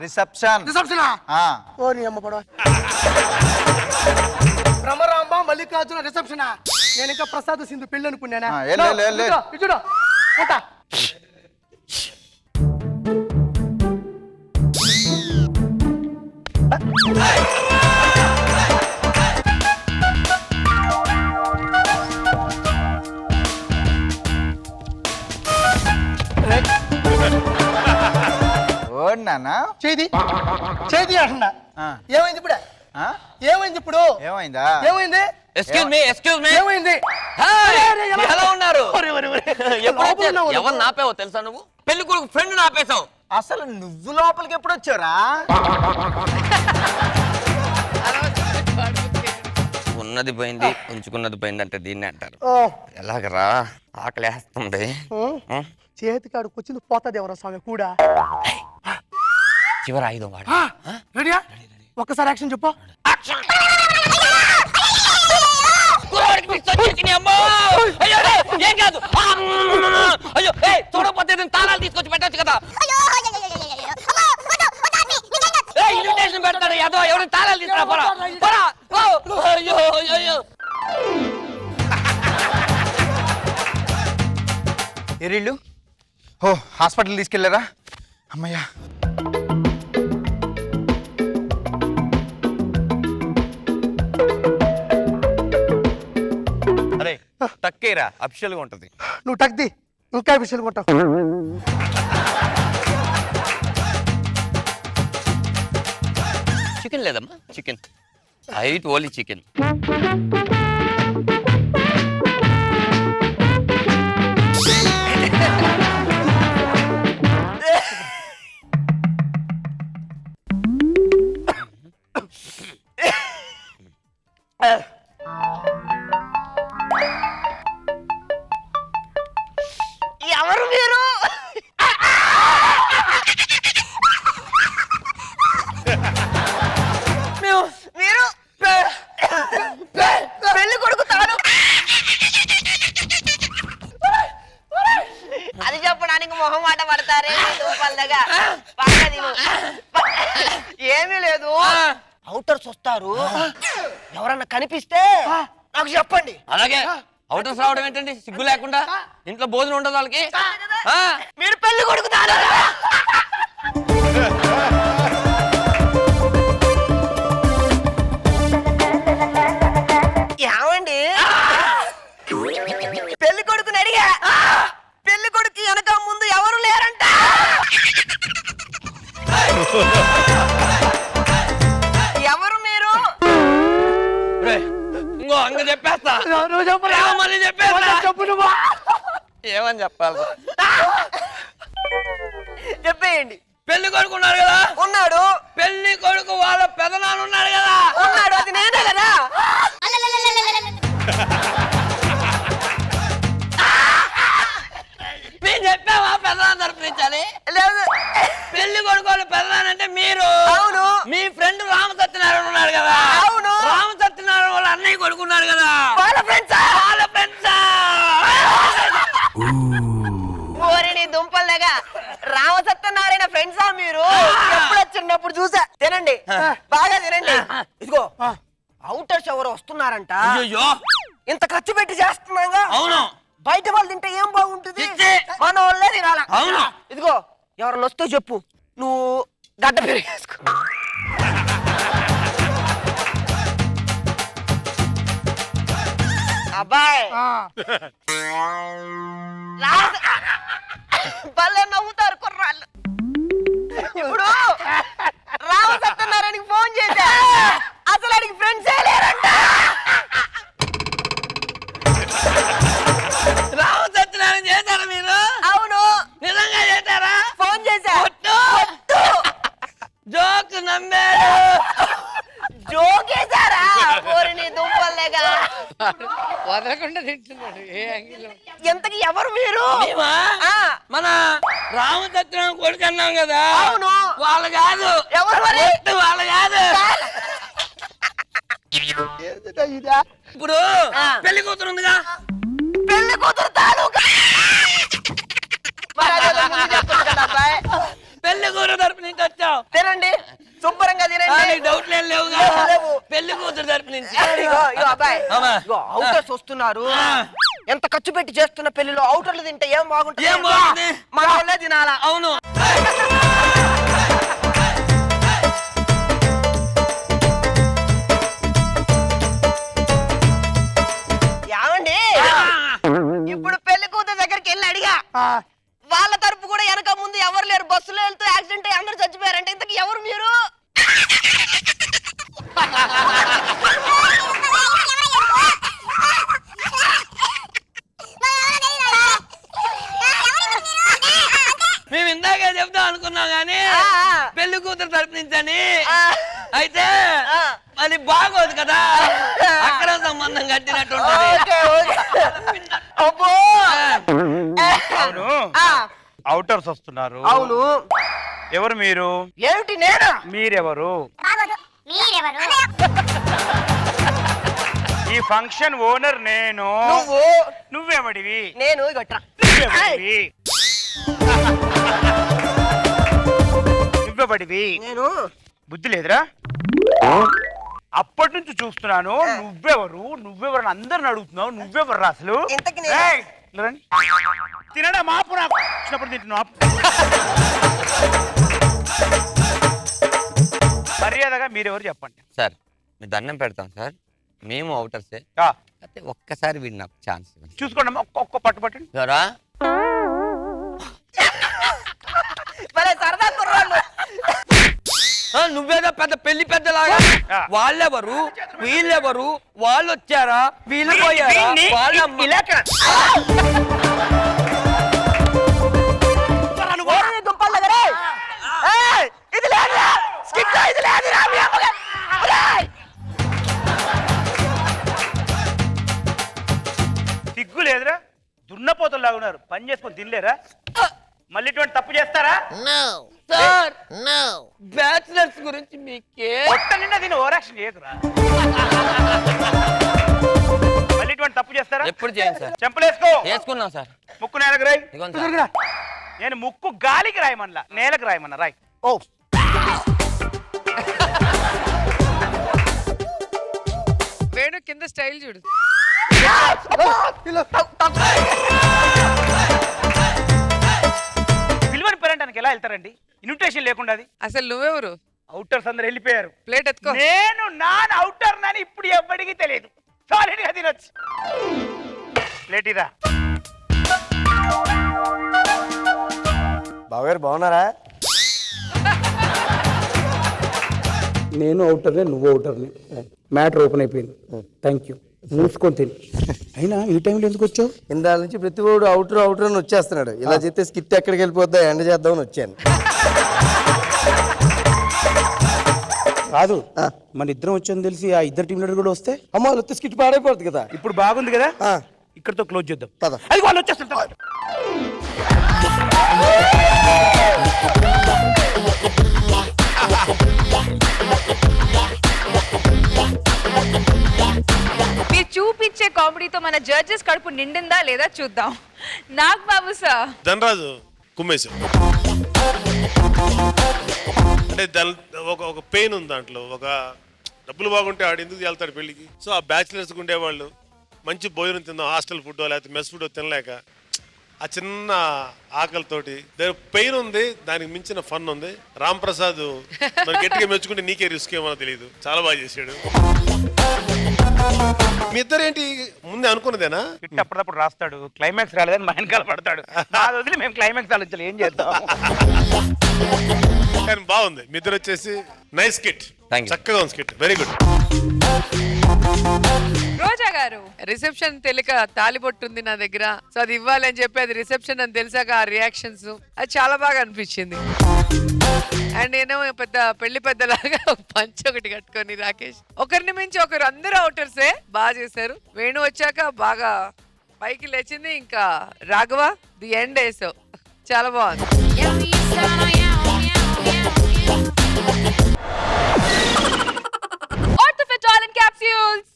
రిసెప్షన్. రిసెప్షనా? ఓ నీ అమ్మ పడవ. భ్రమరాంబ మల్లికార్జున రిసెప్షనా? నేను ఇంకా ప్రసాద్ సింధు పెళ్లి అనుకున్నానా? చూడు చేది చేది అంటున్నా. ఏమైంది ఇప్పుడు? ఏమైంది ఇప్పుడు? ఏమైందా? ఏమైంది? ఎక్స్క్యూజ్ మీ ఏమైంది? ఎలా ఉన్నారు? ఎవరు నాపేవో తెలుసా? నువ్వు పెళ్లి కొడుకు ఫ్రెండ్ నాపేశావు. అసలు నువ్వు లోపలికి ఎప్పుడు వచ్చారా? ఉన్నది పోయింది, ఉంచుకున్నది పోయింది అంటే దీన్ని అంటారు. ఎలాగరా? ఆకలేస్తుంది. చేతి కాడికి వచ్చింది పోతుంది ఎవరో స్వామి కూడా. చివరి ఆయుధం వాడు. రెడీయా? ఒక్కసారి యాక్షన్ చెప్పు. ఏం కాదు. అయ్యో చూడకపోతే తాళాలు తీసుకొచ్చి పెట్టచ్చు కదా. ఇన్విటేషన్ పెడతాడు ఏదో, ఎవరు తాళాలు తీసుకురా. ఎరిళ్ళు ఓ హాస్పిటల్ తీసుకెళ్లారా? అమ్మయ్యా. అరే టక్కేరా, అఫిషియల్ గా ఉంటది. నువ్వు టక్ది ఇంకా అఫిషియల్ గా ఉంటావు. చికెన్ లేదమ్మా? Chicken ate only chicken. ఎవరు మీరు? మీరు పెళ్లి కొడుకు తాను. అవుటర్స్ వస్తారు, ఎవరన్నా కనిపిస్తే నాకు చెప్పండి. అలాగే. అవుటర్స్ రావడం ఏంటండి సిగ్గు లేకుండా? ఇంట్లో భోజనం ఉండదు వాళ్ళకి. మీరు పెళ్లి కొడుకుతారు. ఏమండి పెళ్లి కొడుకుని అడిగా, పెళ్లి కొడుకు వెనక ముందు ఎవరు లేరంట. ఎవరు మీరు? ఇంకో అంగ చెప్పేస్తా. మళ్ళీ చెప్పేస్తా. ఏమని చెప్పాలి? చెప్పేయండి. పెళ్లి కొడుకు ఉన్నాడు కదా. ఉన్నాడు. పెళ్లి కొడుకు వాళ్ళ పెదనాన్న ఉన్నాడు కదా. ఉన్నాడు. అది నేనే కదా. మేము చెప్పావా పెదనాన్న తరపునించాలి? లేదు. పెళ్లి కొడుకు వాళ్ళ పెదనాన్న అంటే మీరు. అవును. మీ ఫ్రెండ్ రామసత్యనారాయణ ఉన్నాడు కదా. అవును. రామసత్యనారాయణ వాళ్ళ అన్నయ్య కొడుకున్నాడు కదా. వాళ్ళ ఫ్రెండ్సా? వాళ్ళ ఫ్రెండ్సా? ఓరిని దుంపల్లాగా రామసత్యనారాయణ ఫ్రెండ్సా మీరు? ఎప్పుడు చిన్నప్పుడు చూసా. తినండి, బాగా తినండి. ఇదిగో అవుటర్స్ ఎవరు వస్తున్నారంట. ఇంత ఖర్చు పెట్టి చేస్తున్నాగా. అవును. బయట వాళ్ళు తింటే ఏం బాగుంటుంది? మన వాళ్ళే తినాల. అవును. ఇదిగో ఎవరన్నా వస్తే చెప్పు, నువ్వు గడ్డ పెరిగేసుకో. అబ్బాయి భలే నవ్వుతారు కుర్రాళ్ళు. ఇప్పుడు రామసత్యనారాయణకి ఫోన్ చేశా, అసలు అడిగి ఫ్రెండ్సే లేరంట. రామసత్యనారాయణ చేశారా మీరు? అవును. నిజంగా చేశారా? ఫోన్ చేశా. జోక్ నమ్మాడు. జోకేశారా? ఓరిని దుంపల్లేగా వదలకుండా తింటున్నాడు. ఏ యాంగిల్? ఎంతకి ఎవరు మీరు? మన రామసత్యనారాయణ కొడుకు అన్నాం కదా. అవును. వాళ్ళు కాదు. ఎవరు మరి? వాళ్ళు కాదు. ఇప్పుడు పెళ్లి కూతురు ఉందిగా. పెళ్లి కూతురు తాలూకా. పెళ్లి కూతురు తరపు నుంచి వచ్చావు. తినండి, శుభ్రంగా తినండి. డౌట్ లేవుగా. పెళ్లి కూతురు తరపు నుంచి. అబ్బాయి అవుటర్స్ వస్తున్నారు. ఎంత ఖర్చు పెట్టి చేస్తున్న పెళ్లిలో అవుటర్లు తింటే ఏం బాగుంటుంది? మన వాళ్ళే తినాలా. అవును. ఏమండి ఇప్పుడు పెళ్లి కూతురు దగ్గరికి వెళ్ళి అడిగా, వాళ్ళ తరపు కూడా వెనక ముందు ఎవరు లేరు, బస్సులో వెళ్తూ యాక్సిడెంట్ అయ్యి అందరూ చచ్చిపోయారంటే ఇంతకు ఎవరు మీరు? మేము ఇందాకే చెప్తాం అనుకున్నాం గానీ పెళ్లి కూతురు తరపు నుంచని. అయితే అది బాగోదు కదా, అక్కడ సంబంధం కట్టినట్టు. అవును, అవుటర్స్ వస్తున్నారు. అవును. ఎవరు మీరు? ఏమిటి నేను? మీరెవరు? ఈ ఫంక్షన్ ఓనర్ నేను. నువ్వెవడివి? నేను. నువ్వెవడివి? నేను. బుద్ధి లేదురా? అప్పటి నుంచి చూస్తున్నాను. నువ్వెవరు అందరిని అడుగుతున్నావు. నువ్వెవరు అసలు? తినడా మాపు వచ్చినప్పుడు తింటున్నావు. మర్యాదగా మీరెవరు చెప్పండి సార్. మీ దండం పెడతాం సార్, మేము అవుటర్సే. అయితే ఒక్కసారి వీడిని నాకు ఛాన్స్ చూసుకోండి. ఒక్క పట్టుపట్టండి సరా. సరదా కుర్రాళ్ళు. నువ్వేదో పెద్ద పెళ్లి పెద్దలాగా. వాళ్ళెవరు, వీళ్ళెవరు, వాళ్ళు వచ్చారా, వీళ్ళు పోయారా, వాళ్ళ ఇది లేదు. సిగ్గు లేదురా? దున్నపోతల్లాగా ఉన్నారు. పని చేసుకొని తినలేరా? మళ్ళీ ఇటువంటి తప్పు చేస్తారా? సార్ బ్యాచిలర్స్ గురించి మీకే నిండా దీన్ని ఓవరాక్షన్ చేయకురా. మళ్ళీ ఇటువంటి తప్పు చేస్తారా? ఎప్పుడు చేయండి సార్. చెంపలేసుకో. వేసుకున్నాం సార్. ముక్కు నేలకు రాయి. నేను ముక్కు గాలికి రాయమన్నా, నేలకు రాయమన్నా. రాయ్. కింద స్టైల్ చూడు. పిలువని పేరంటానికి ఎలా వెళ్తారండి? ఇన్విటేషన్ లేకుండా. అసలు నువ్వెవరు? అవుటర్స్ అందరు వెళ్ళిపోయారు. ప్లేట్ ఎత్తుకో. నేను నాన్ అవుటర్ అని ఇప్పుడు ఎవ్వడికి తెలియదు. సాలిడ్గా తినొచ్చు. ప్లేట్ ఇరా. బావగారు బాగున్నారా? నేను అవుటర్నే, నువ్వు అవుటర్ని. మ్యాటర్ ఓపెన్ అయిపోయింది. Thank you. మూసుకొని తిని. అయినా ఈ టైంలో ఎందుకు వచ్చావు? ఇందాల నుంచి ప్రతి వాడు అవుటర్ అవుటర్ అని వచ్చేస్తున్నాడు. ఇలా చేస్తే స్కిట్ ఎక్కడికి వెళ్ళిపోద్దా ఎండ చేద్దామని వచ్చాను. కాదు, మన ఇద్దరం వచ్చాను తెలిసి ఆ ఇద్దరు టీం లీడర్ కూడా వస్తే అమ్మ వస్తే స్కిట్ పాడైపోతుంది కదా. ఇప్పుడు బాగుంది కదా, ఇక్కడతో క్లోజ్ చేద్దాం. అది వాళ్ళు వచ్చేస్తారు. మీరు చూపించే కామెడీతో మన జడ్జెస్ కడుపు నిండిందా లేదా చూద్దాం. నాగ్ బాబు సార్. ధనరాజు కుమ్మేశం అంటే ఒక పెయిన్ ఉంది దాంట్లో. ఒక డబ్బులు బాగుంటే ఆడు ఎందుకు వెళ్తాడు పెళ్లికి. సో ఆ బ్యాచిలర్స్ ఉండేవాళ్ళు మంచి భోజనం తిందాం, హాస్టల్ ఫుడ్ లేకపోతే మెస్ ఫుడ్ తినలేక ఆ చిన్న ఆకలితోటి పెయిన్ ఉంది, దానికి మించిన ఫన్ ఉంది. రామ్ ప్రసాద్ మరి గట్టిగా మెచ్చుకుంటే నీకే రిస్క్ ఏమో తెలియదు, చాలా బాగా చేశాడు. మీ ఇద్దరేంటి ముందే అనుకున్నదేనా? అప్పుడప్పుడు రాస్తాడు, క్లైమాక్స్ రాలేదని మా వెనకాల పడతాడు. వదిలి మేము క్లైమాక్స్ ఆలోచించాలి, ఏం చేద్దాం. కానీ బాగుంది మీ ఇద్దరు వచ్చేసి. నైస్ స్కిట్, చక్కగా ఉంది స్కిట్, వెరీ గుడ్. రోజా గారు. రిసెప్షన్ తెలియక తాలిబొట్టుంది నా దగ్గర, సో అది ఇవ్వాలని చెప్పి అది రిసెప్షన్ అని తెలిసాక ఆ రియాక్షన్స్ అది చాలా బాగా అనిపించింది. అండ్ నేను పెద్ద పెళ్లి పెద్దలాగా పంచ్ ఒకటి కట్టుకొని రాకేష్ ఒకరిని మించి ఒకరు అందరూ అవుటర్సే బాగా చేశారు. వేణు వచ్చాక బాగా పైకి లేచింది. ఇంకా రాఘవ ది ఎండ్ వేసావు, చాలా బాగుంది.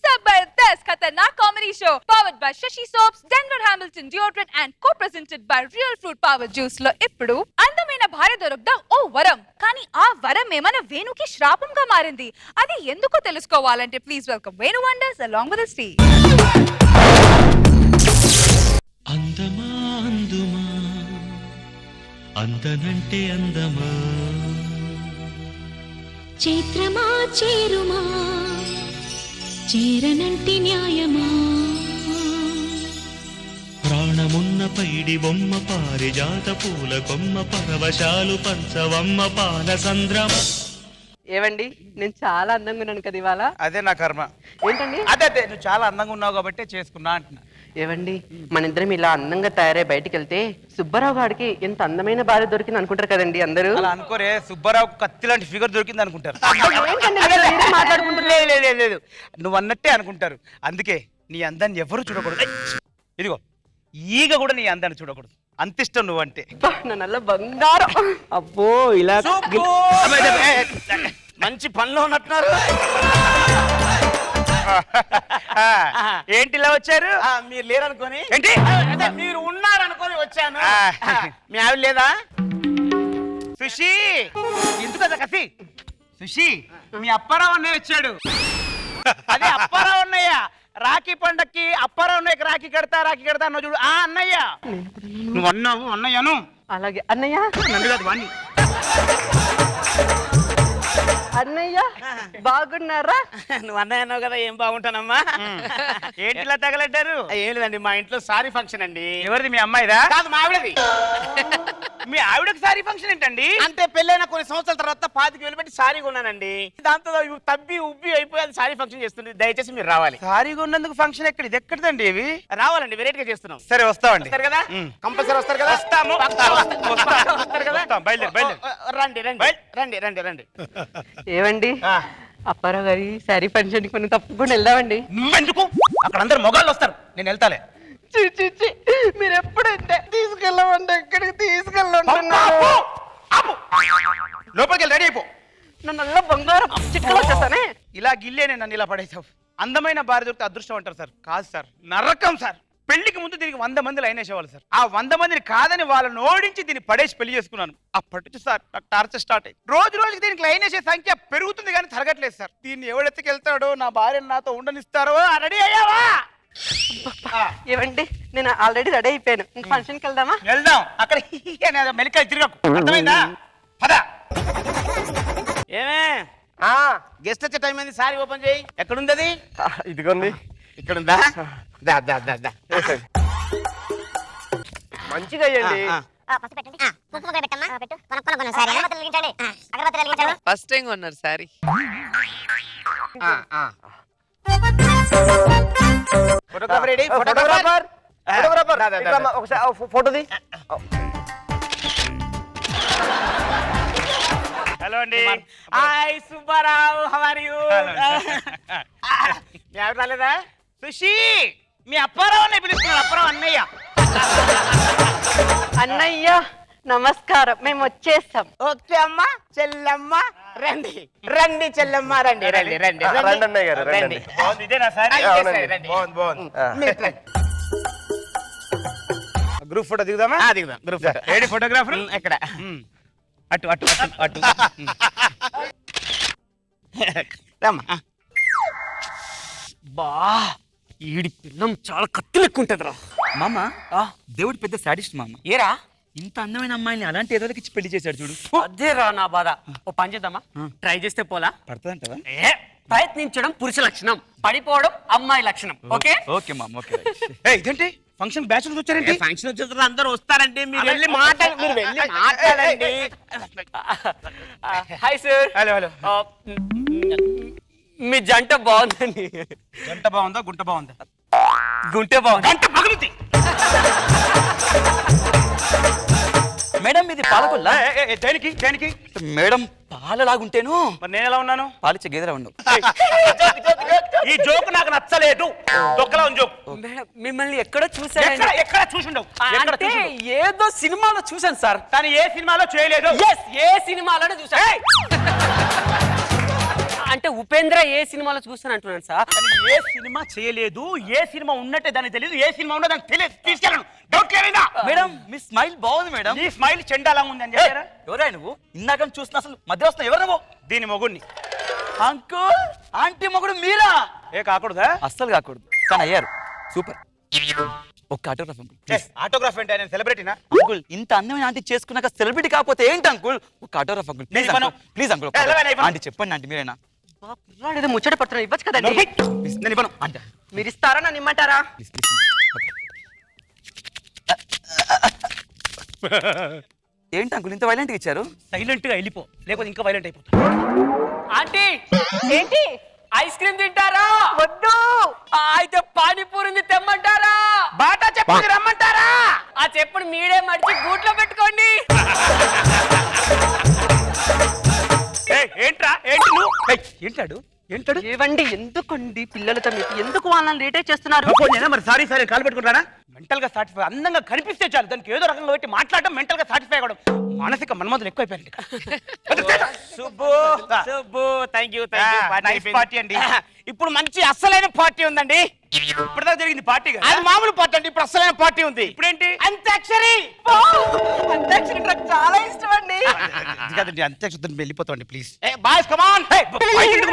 Zabardast Khatarnak Comedy Show powered by Shashi Soaps, Denver Hamilton Deodorant and co-presented by Real Fruit Power Juice లో ఇప్పుడు అందమైన భార్య దొరకడం ఓ వరం, కానీ ఆ వరం ఏమైనా వేణుకి శ్రాపంగా మారింది. అది ఎందుకో తెలుసుకోవాలంటే please welcome Venu wonders along with us tea. అందమా అందుమా అందనంటే అందమా చైత్రమా చేరుమా చేరనంటి న్యాయమా ప్రాణమున్న పైడి బొమ్మ పారిజాత పూల కొమ్మ పరవశాలు పంచవమ్మ పాల సంద్రమ. ఏవండి నేను చాలా అందంగా ఉన్నాను కదా ఇవాళ. అదే నా కర్మ. ఏంటండి? అదే నువ్వు చాలా అందంగా ఉన్నావు కాబట్టి చేసుకున్నా అంటున్నా. ఏవండి మన ఇద్దరం ఇలా అందంగా తయారై బయటికి వెళ్తే సుబ్బారావు గారికి ఎంత అందమైన భార్య దొరికింది అనుకుంటారు కదండి అందరూ. అలా అనుకోరే, సుబ్బారావు కత్తి లాంటి ఫిగర్ దొరికింది అనుకుంటారు. లేదు నువ్వు అన్నట్టే అనుకుంటారు. అందుకే నీ అందాన్ని ఎవరు చూడకూడదు. ఇదిగో ఈగ కూడా నీ అందాన్ని చూడకూడదు, అంత ఇష్టం నువ్వంటే. నల్ల బంగారం. అబ్బో ఇలా మంచి పనిలో ఉన్నట్టున్నారు. ఏంటి ఇలా వచ్చారు? మీరు లేరనుకొని. ఏంటి మీరు ఉన్నారనుకొని వచ్చాను. మీ ఆవిడ లేదా? సుషి ఎందుకు కదా కసి? సుషి మీ అప్పారావు అన్నయ్య వచ్చాడు. అదే అప్పారావు అన్నయ్య. రాఖీ పండక్కి అప్పారావు అన్నయ్యకి రాఖీ కడతా అన్న చూడు. ఆ అన్నయ్య నువ్వు అన్నావు అన్నయ్యను. అలాగే అన్నయ్య. నన్ను కాదు వాణ్ణి. అన్నయ్య బాగున్నారా? నువ్వు అన్నయ్య అన్నావు కదా, ఏం బాగుంటానమ్మా. ఏంటి ఇలా తగలడ్డారు? ఏం లేదండి, మా ఇంట్లో సారీ ఫంక్షన్ అండి. ఎవరిది? మీ అమ్మాయిదా? కాదు మా ఆవిడది. మీ ఆవిడకి సారీ ఫంక్షన్ ఏంటండి? అంటే పెళ్ళైన కొన్ని సంవత్సరాల తర్వాత 25,000 పెట్టి సారీ కొన్నానండి. దాంతో తబ్బి ఉబ్బి అయిపోయి అది సారీ ఫంక్షన్ చేస్తుంది. దయచేసి మీరు రావాలి. సారీ కొన్నందుకు ఫంక్షన్ ఎక్కడ? ఇది ఎక్కడదండి? ఇవి రావాలండి, వెరైట్ గా చేస్తున్నాం. సరే వస్తామండి. వస్తారు కదా, కంపల్సరీ వస్తారు కదా. వస్తాము. వస్తారు కదా, బయలుదేరి రండి రండి రండి రండి. ఏవండి అప్పారావు గారి శారీ ఫంక్షన్ కొన్ని తప్పకుండా వెళ్దామండి. నువ్వెందుకు? అక్కడ అందరు మొగాళ్ళు వస్తారు, నేను వెళ్తాలే. మీరు ఎప్పుడంటే తీసుకెళ్ళమంటే ఎక్కడికి తీసుకెళ్ళంటున్నారు? లోపలికి వెళ్ళి రెడీ అయిపో. నల్ల బంగారం చిట్టులు వచ్చేస్తానే. ఇలా గిల్లేనే నన్ను ఇలా పడేసావు. అందమైన భార్య దొరికితే అదృష్టం అంటారు సార్. కాదు సార్, నరకం సార్. పెళ్లికి ముందు దీనికి 100 మంది లైన్ వేసేవాళ్ళు సార్. ఆ 100 మందిని కాదని వాళ్ళని ఓడించి దీన్ని పడేసి పెళ్లి చేసుకున్నాను. అప్పటి నుంచి సార్ నాకు టార్చర్ స్టార్ట్ అయ్యి రోజుకి దీనికి లైన్ వేసే సంఖ్య పెరుగుతుంది కానీ తరగట్లేదు సార్. దీన్ని ఎవడెత్తుకెళ్తాడో, నా భార్యను నాతో ఉండనిస్తారో. రెడీ అయ్యావా? ఏమండి నేను ఆల్రెడీ రెడీ అయిపోయాను. ఇంక ఫంక్షన్కి వెళ్దామా? వెళ్దాం. అక్కడ మెలికలు తిరగకు, అర్థమైందా? పద. ఏమే గెస్ట్ వచ్చే టైం అయింది, సారీ ఓపెన్ చేయి. ఎక్కడుంది అది? ఇదిగోండి. ఇక్కడుందా? మంచిగా అయ్యండి. ఫస్ట్ టైం కొన్నారు సారీ. Photographer ready? ఫోటోగ్రాఫర్ ఒకసారి ఫోటోది. హలో అండి. Hi Subbarao, how are you? మీ ఆవిడ రాలేదా? సుషి, మీ అప్పారావు అన్నయ్య పిలుస్తున్నారు. అప్పారావు అన్నయ్య. అన్నయ్య నమస్కారం, మేము వచ్చేస్తాం. ఓకే అమ్మా, చెల్లమ్మ రండి. రండి చెల్లమ్మ, రండి రండి రండి రండి అన్నయ్య గారు, రండి. బాగుంది, ఇదేనా సారీ? బాగుంది. గ్రూప్ ఫోటో దిగుదామా? దిగుదాం. Group photo. ఏడి ఫోటోగ్రాఫర్? ఎక్కడ? అటు అటు అటు అటు. రమ్మా. బా ఈడి పిల్లం చాలా కత్తి లెక్క ఉంటదిరా మామ. దేవుడు పెద్ద సాడిస్ట్ మామ. ఏరా ఇంత అందమైన అమ్మాయిని అలాంటి ఏదో ఇచ్చి పెళ్లి చేశాడు చూడు. అదేరా నా బాధ. ఓ పని చేద్దామా? ట్రై చేస్తే పోలా? పడుతుందంటవా? ప్రయత్నించడం పురుష లక్షణం, పడిపోవడం అమ్మాయి లక్షణం. ఓకే ఓకే మామ. ఓకే. ఇదేంటి ఫంక్షన్ బ్యాచులర్స్ వచ్చారండి? ఫంక్షన్ వచ్చేసారు, అందరూ వస్తారండి. మీరు వెళ్ళి మాట్లాడండి. Hi sir. Hello hello. మీ జంట బాగుందండి. జంట బాగుందా గుంట బాగుందా? గుంటే బాగుంది. గంట పగులుతి. మేడం ఇది పాలకొల్లా? దేనికి దేనికి? మేడం పాలలాగుంటేను. మరి నేను ఎలా ఉన్నాను? పాలిచ్చే గేదెలా ఉండవు. ఈ జోక్ నాకు నచ్చలేదు. దొక్కలా ఉంది జోక్. మిమ్మల్ని ఎక్కడో చూసాను. ఎక్కడ చూసిండవు? అంటే ఏదో సినిమాలో చూసాను సార్, కానీ ఏ సినిమాలో చేయలేదు. ఏ సినిమాలోనే చూసాను. అంటే ఉపేంద్ర ఏ సినిమాలో చూస్తాను అంటున్నాను సార్. ఏ సినిమా చేయలేదు, ఏ సినిమా ఉన్నట్టే దానికి తెలియదు, ఏ సినిమా ఉన్నదో దానికి తెలియదు. తీసుకెళ్ళను. డౌట్ లేదా? మేడం మీ స్మైల్ బాగుంది మేడం. నీ స్మైల్ చెండాలా ఉంది అని చెప్పారా? ఎవరా నువ్వు? ఇందాక చూస్తున్నా, అసలు మధ్య వస్తున్నా. ఎవరు నువ్వు? దీని మొగుడిని. అంకుల్ ఆంటీ మొగుడు మీరా? ఏ కాకూడదా? అస్సలు కాకూడదు, కానీ అయ్యారు. సూపర్. ఒక్క ఆటోగ్రాఫ్ అంకుల్. ఆటోగ్రాఫ్ అంటే నేను సెలబ్రిటీనా? అంకుల్ ఇంత అందమైన ఆంటీ చేసుకున్నాక సెలబ్రిటీ కాకపోతే ఏంటి అంకుల్? ఒక్క autograph uncle please. Please uncle aunty చెప్పండి ఆంటీ మీరేనా? ముచ్చట పడుతున్నా, ఇవ్వచ్చు కదండి. నేను ఇవ్వను అంటే. మీరు ఇస్తారా నన్ను ఇమ్మంటారా? ఏంటి అంకుల్ ఇంత వైలెంట్ గా ఇచ్చారు? సైలెంట్ గా వెళ్ళిపో, లేకపోతే ఇంకా వైలెంట్ అయిపోతా. ఆంటీ ఏంటి ఐస్ క్రీమ్ తింటారా? వద్దు. అయితే పానీపూరిని తెమ్మంటారా? బాటా చెప్పుని రమ్మంటారా? ఆ చెప్పుని మీడే మడిచి గూట్లో పెట్టుకోండి. ఏంట్రా ఏంటి నువ్వు? ఏంటాడు ఏంటాడు? ఏవండి ఎందుకండి పిల్లలతో మీకు ఎందుకు వాళ్ళని లేటే చేస్తున్నారు? మరి సారీ సారీ కాలు పెట్టుకుంటారా? మెంటల్ గా సాటిస్ఫై, అందంగా కనిపిస్తే చాలు, దానికి ఏదో రకంగా పెట్టి మాట్లాడడం మెంటల్ గా సాటిస్ఫై అవ్వడం. మానసిక మన్మధులు ఎక్కువైపోయారు. థ్యాంక్ యూ పార్టీ అండి. ఇప్పుడు మంచి అస్సలైన పార్టీ ఉందండి. ఇప్పటిదాకా జరిగింది పార్టీ అది మామూలు పార్టీ అండి. ఇప్పుడు అస్సలైన పార్టీ ఉంది. ఇప్పుడేంటి? అంత్యాక్షరి. అంత్యాక్షరి నాకు చాలా ఇష్టం అండి. కాదండి అంత్యాక్షరి వెళ్ళిపోతాండి ప్లీజ్. Boys come on.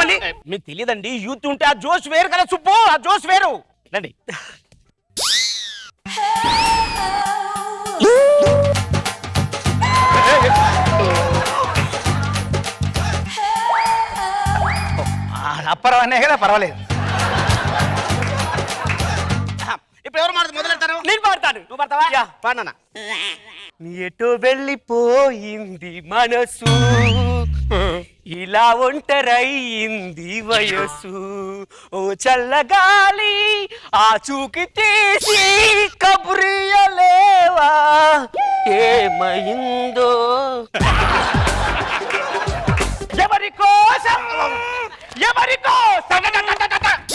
మళ్ళీ మీకు తెలియదండి, యూత్ ఉంటే ఆ జోష్ వేరు కదా సుబ్బు, ఆ జోష్ వేరు. రండి. అప్పరం అనే కదా పర్వాలేదు. ఇప్పుడు ఎవరు మాట మొదలెడతారు? నేను పాడతాను. నువ్వు పడతావా? పాడనా? ఎటో వెళ్ళిపోయింది మనసు, ఇలా ఒంటరయింది వయసు. ఓ చల్లగాలి ఆ చూకి తీసి కబురియలేవా, ఏమైందో. ఎవరి కోసం ఎవరి కోసం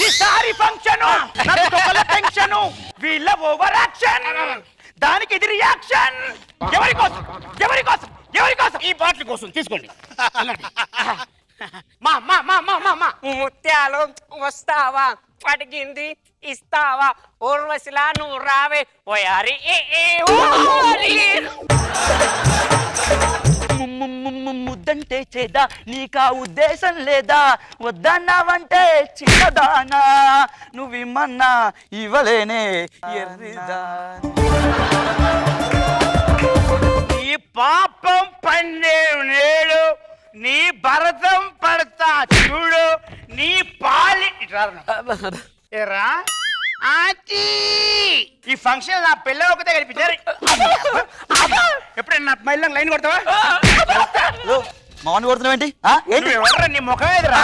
ఈసారి ఫంక్షన్, టెన్షన్, వీళ్ళ ఓవర్ యాక్షన్, దానికి ఇది రియాక్షన్. ఎవరి కోసం ఎవరి కోసం ఎవరి కోసం? ఈ బాటిల్ కోసం తీసుకోండి. ముత్యాలు వస్తావా అడిగింది ఇస్తావా ఊర్వశిలా నువ్వు రావే ఓయారి ముద్దంటే చేదా నీకా ఉద్దేశం లేదా వద్దన్నావంటే చిన్నదానా నువ్విమ్మన్నా ఇవ్వలేనే ఎర్రిదా నీ పాపం పన్నే నేడు నీ భరతం పడతా చూడు నీ పాలి ఏరా ఈ ఫంక్షన్ నా పిల్లలు ఒకటే కనిపించారు ఎప్పుడైనా నా మహిళ లైన్ కొడతావా మామూలు కొడుతున్నావేంటి నీ ముఖం ఏదిరా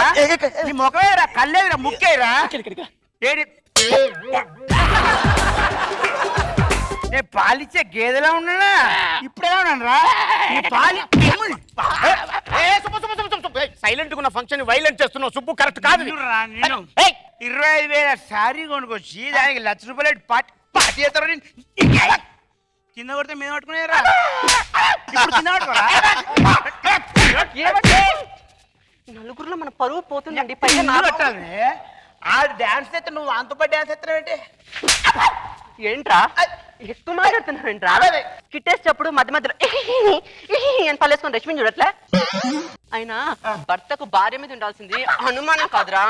నీ ముఖం ఏదిరా కళ్ళేదిరా ముక్కేరా ఏడి నేను పాలిచ్చే గేదెలా ఉన్నానా ఇప్పుడు ఎలా ఉన్నాను రా పాలి సైలెంట్ ఉన్న ఫంక్షన్ వైలెంట్ చేస్తున్నావు సుబ్బు కరెక్ట్ కాదు 25,000 శారీ కొనుకొచ్చి దానికి ₹1,00,000 పార్టీ చేస్తారు కింద కొడితే మీద పట్టుకునేరా ఇప్పుడు కింద పట్టుకోరా నలుగురులో మన పరువు పోతుందండి ఆ డాన్స్ అయితే నువ్వు అంత డాన్స్ ఎత్తావేంటి ఏంట్రా ఎక్కువ మాట్లాడుతున్నావేంట్రా కిట్టేసేటప్పుడు మధ్య మధ్యలో అని పల్లేసుకొని రష్మిని చూడట్లే అయినా భర్తకు భార్య మీద ఉండాల్సింది అనుమానం కాదురా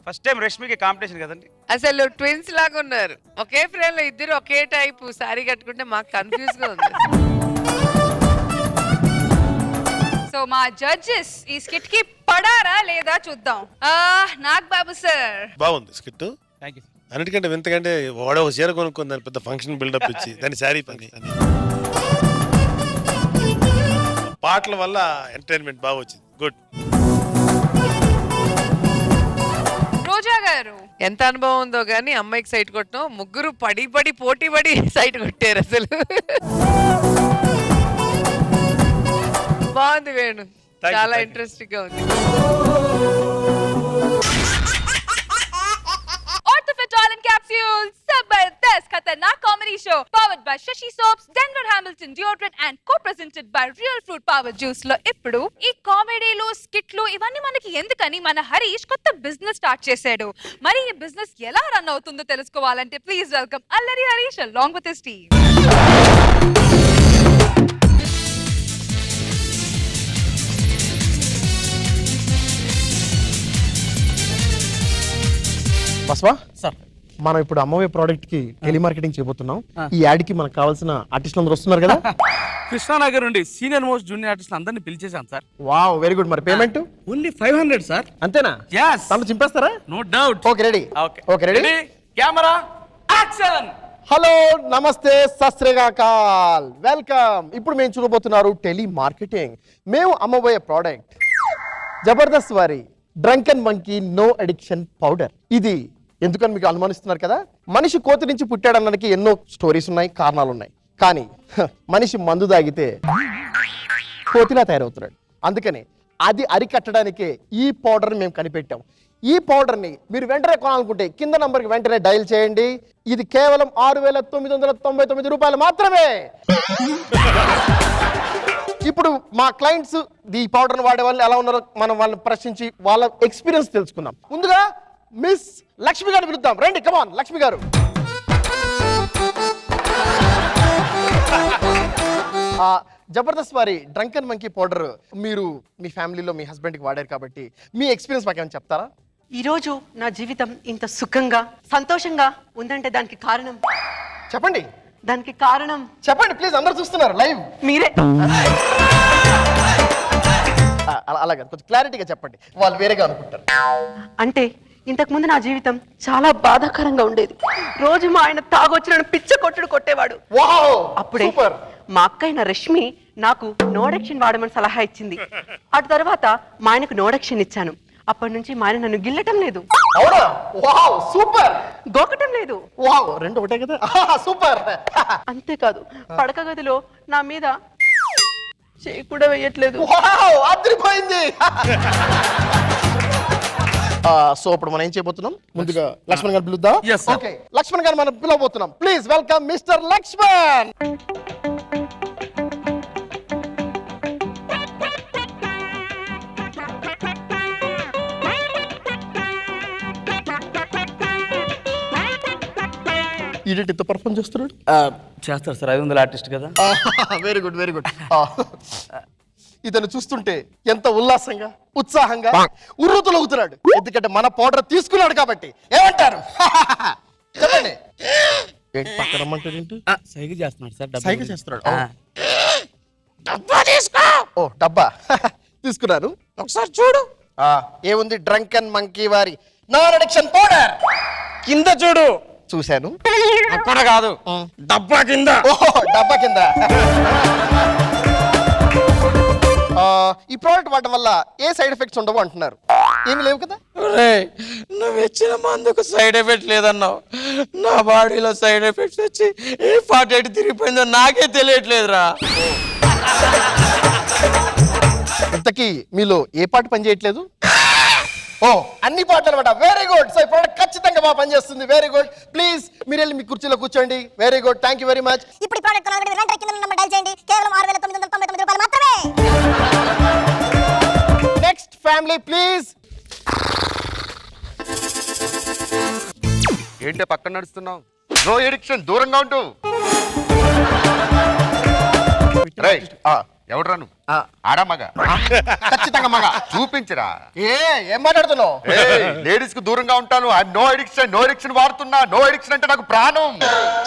ఫస్ట్ టైం రష్మికి కాంపిటీషన్ కదండి అసలు ట్విన్స్ లాగా ఉన్నారు ఒకే ఫ్రేమ్ లో ఇద్దరు ఒకే టైపు సారీ కట్టుకుంటే మాకు కన్ఫ్యూజ్ గా ఉంది సో మా జడ్జెస్ ఈ స్కిట్ కి పడారా లేదా చూద్దాం నాగ్ బాబు సార్ బాగుంది స్కిట్ అన్నిటికంటే వింతకంటే వాడ ఒక చీర కొనుక్కుంది దాని పెద్ద ఫంక్షన్ బిల్డప్ ఇచ్చి దాని శారీ పని పాటల వల్ల ఎంటర్టైన్మెంట్ బాగా వచ్చింది గుడ్ రోజా గారు ఎంత అనుభవం ఉందో గానీ అమ్మాయికి సైట్ కొట్టడం ముగ్గురు పడి పోటీ పడి సైట్ కొట్టారు అసలు బాగుంది వేణు చాలా ఇంట్రెస్టింగ్ గా ఉంది Zabardast Khatarnak Comedy Show powered by Shashi Soaps, Denver Hamilton Deodorant and co-presented by Real Fruit Power Juice లో ఇప్పుడు ఈ కామెడీలు స్కిట్లు ఇవన్నీ మనకి ఎందుకని మన హరీష్ కొత్త బిజినెస్ స్టార్ట్ చేశాడు. మరి ఈ బిజినెస్ ఎలా రన్ అవుతుందో తెలుసుకోవాలంటే please welcome Allari Harish along with his team. బస్వా సార్ మనం ఇప్పుడు అమ్మవే ప్రోడక్ట్ కి టెలిమార్కెటింగ్ చేయబోతున్నాం. ఈ యాడ్ కి మనకు కావాల్సిన ఆర్టిస్టులు అందరూ వస్తున్నారు కదా. కృష్ణానగర్ నుండి సీనియర్ మోస్ట్ జూనియర్ ఆర్టిస్ట్ అందరిని పిలిచేసాం సార్. Wow very good. మరి పేమెంట్ ఓన్లీ 500 సార్. అంతేనా? yes తను చింపేస్తారా? No doubt. Okay ready. Okay ready. Camera action. Hello నమస్తే సత్ శ్రీ అకాల్ వెల్కమ్. ఇప్పుడు మేము చూడబోతున్నారు టెలిమార్కెటింగ్. మేము అమ్మబోయే ప్రోడక్ట్ జబర్దస్త్ వారి drunken monkey no addiction powder. ఇది ఎందుకని మీకు అనుమానిస్తున్నారు కదా. మనిషి కోతి నుంచి పుట్టాడనడానికి ఎన్నో స్టోరీస్ ఉన్నాయి, కారణాలు ఉన్నాయి. కానీ మనిషి మందు తాగితే కోతిలా తయారవుతున్నాడు. అందుకని అది అరికట్టడానికే ఈ పౌడర్ని మేము కనిపెట్టాం. ఈ పౌడర్ని మీరు వెంటనే కొనాలనుకుంటే కింద నంబర్కి వెంటనే డయల్ చేయండి. ఇది కేవలం 6,999 రూపాయలు మాత్రమే. ఇప్పుడు మా క్లయింట్స్ ఈ పౌడర్ని వాడే వాళ్ళు ఎలా ఉన్నారో మనం వాళ్ళని ప్రశ్నించి వాళ్ళ ఎక్స్పీరియన్స్ తెలుసుకుందాం. ముందుగా మిస్ లక్ష్మి గారిని పిలుద్దాం. రండి కమాన్ లక్ష్మి గారు. జబర్దస్త్ వారి డ్రంకెన్ మంకీ పౌడర్ మీరు మీ ఫ్యామిలీలో మీ హస్బెండ్కి వాడారు కాబట్టి మీ ఎక్స్పీరియన్స్ మాకేమైనా చెప్తారా? ఈరోజు నా జీవితం ఇంత సుఖంగా సంతోషంగా ఉందంటే దానికి కారణం చెప్పండి. దానికి కారణం చెప్పండి ప్లీజ్. అందరూ చూస్తున్నారు లైవ్. మీరే. అలాగే కొంచెం క్లారిటీగా చెప్పండి, వాళ్ళు వేరేగా అనుకుంటారు. అంటే ఇంతకు ముందు నా జీవితం చాలా బాధాకరంగా ఉండేది. రోజు మా ఆయన తాగొచ్చి నన్ను పిచ్చ కొట్టుడు కొట్టేవాడు. అప్పుడే మా అక్కయిన రష్మి నాకు నోడక్షన్ వాడమని సలహా ఇచ్చింది. అటు తర్వాత మా ఆయనకు నోడక్షన్ ఇచ్చాను. అప్పటి నుంచి మా ఆయన నన్ను గిల్లటం లేదు, గోకటం లేదు. రెండు ఒకటే కదా. సూపర్. అంతేకాదు పడక గదిలో నా మీద చేయి కూడా వేయట్లేదు. అదిరిపోయింది. సో ఇప్పుడు మనం ఏం చేయబోతున్నాం, ముందుగా లక్ష్మణ్ గారు పిలుద్దాం. ఓకే, లక్ష్మణ్ గారు మనం పిలవబోతున్నాం. Please welcome mister Lakshman. ఈడెట్ ఇంత పర్ఫార్మ్ చేస్తున్నాడు. చేస్తారు సార్, 500 ఆర్టిస్ట్ కదా. Very good very good. ఇతను చూస్తుంటే ఎంత ఉల్లాసంగా ఉత్సాహంగా ఉర్రూతలవుతున్నాడు, ఎందుకంటే మన పౌడర్ తీసుకున్నాడు కాబట్టి. ఏమంటారు చెప్పండి. పక్కన రమ్మంటాడు, సైగ చేస్తున్నాడు సార్. సైగ చేస్తున్నాడు. డబ్బా తీసుకో. ఓ డబ్బా తీసుకున్నాను, ఒకసారి చూడు. ఏముంది, డ్రంక్ అండ్ మంకీ వారి నాన్ అడిక్షన్ పౌడర్ కింద చూడు. చూశాను. అక్కడ కాదు, డబ్బా కింద. ఓహో డబ్బా కింద. ఈ ప్రోడక్ట్ వాడటం వల్ల ఏ సైడ్ ఎఫెక్ట్స్ ఉండవు అంటున్నారు, ఏమి లేవు కదా? నువ్వు ఇచ్చిన మందుకు సైడ్ ఎఫెక్ట్ లేదన్నావు, నా బాడీలో సైడ్ ఎఫెక్ట్స్ వచ్చి ఏ పార్ట్ ఎటు తిరిగిపోయిందో నాకే తెలియట్లేదురా. ఇంతకీ మీలో ఏ పార్ట్ పని చేయట్లేదు? ఓ అన్ని పాటలు అనమాట. Very good. సో ఈ ప్రోడక్ట్ ఖచ్చితంగా బాగా పనిచేస్తుంది. Very good. ప్లీజ్ మీరు వెళ్ళి మీ కుర్చీలో కూర్చోండి. Very good, thank you very much. ఇప్పుడు ఈ ప్రోడక్ట్ కొనాలంటే వెంటనే కింద నెంబర్ డైల్ చేయండి. కేవలం 6999 రూపాయలు మాత్రమే. Next family please. ఏంటి పక్కన నడుస్తున్నావు? నో ఎడిక్షన్, దూరంగా ఉంటూ. ఎవడరా నువ్వు? ఆడా మగ? ఖచ్చితంగా మగ. చూపించరా. ఏం మాట్లాడుతున్నావు? లేడీస్ కు దూరంగా ఉంటాను. I no addiction, no addiction వాడుతున్నా. నో ఎడిక్షన్ అంటే నాకు ప్రాణం.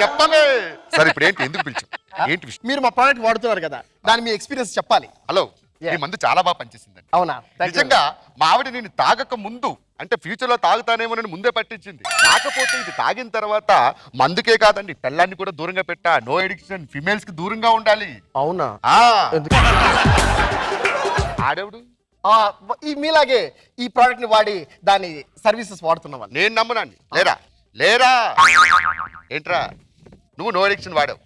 చెప్పమే. సరే ఇప్పుడు ఏంటి, ఎందుకు పిలిచు? ఏంటి విషయం? మీరు మా ప్రోడక్ట్ వాడుతున్నారు కదా, దాని మీ ఎక్స్పీరియన్స్ చెప్పాలి. హలో, ఈ మందు చాలా బాగా పనిచేసింది. అవునా? నిజంగా మా ఆవిడ నేను తాగక ముందు, అంటే ఫ్యూచర్ లో తాగుతానేమోనని ముందే పట్టించింది. కాకపోతే ఇది తాగిన తర్వాత మందుకే కాదండి, పెళ్ళాన్ని కూడా దూరంగా పెట్టా. నో ఎడిక్షన్, ఫిమేల్స్ కి దూరంగా ఉండాలి. అవునా? ఆడేవుడు ఈ మీలాగే ఈ ప్రోడక్ట్ ని వాడి దాని సర్వీసెస్ వాడుతున్న వాళ్ళు. నేను నమ్మనండి. లేరా లేరా ఏంట్రా నువ్వు నో ఎడిక్షన్ వాడావు?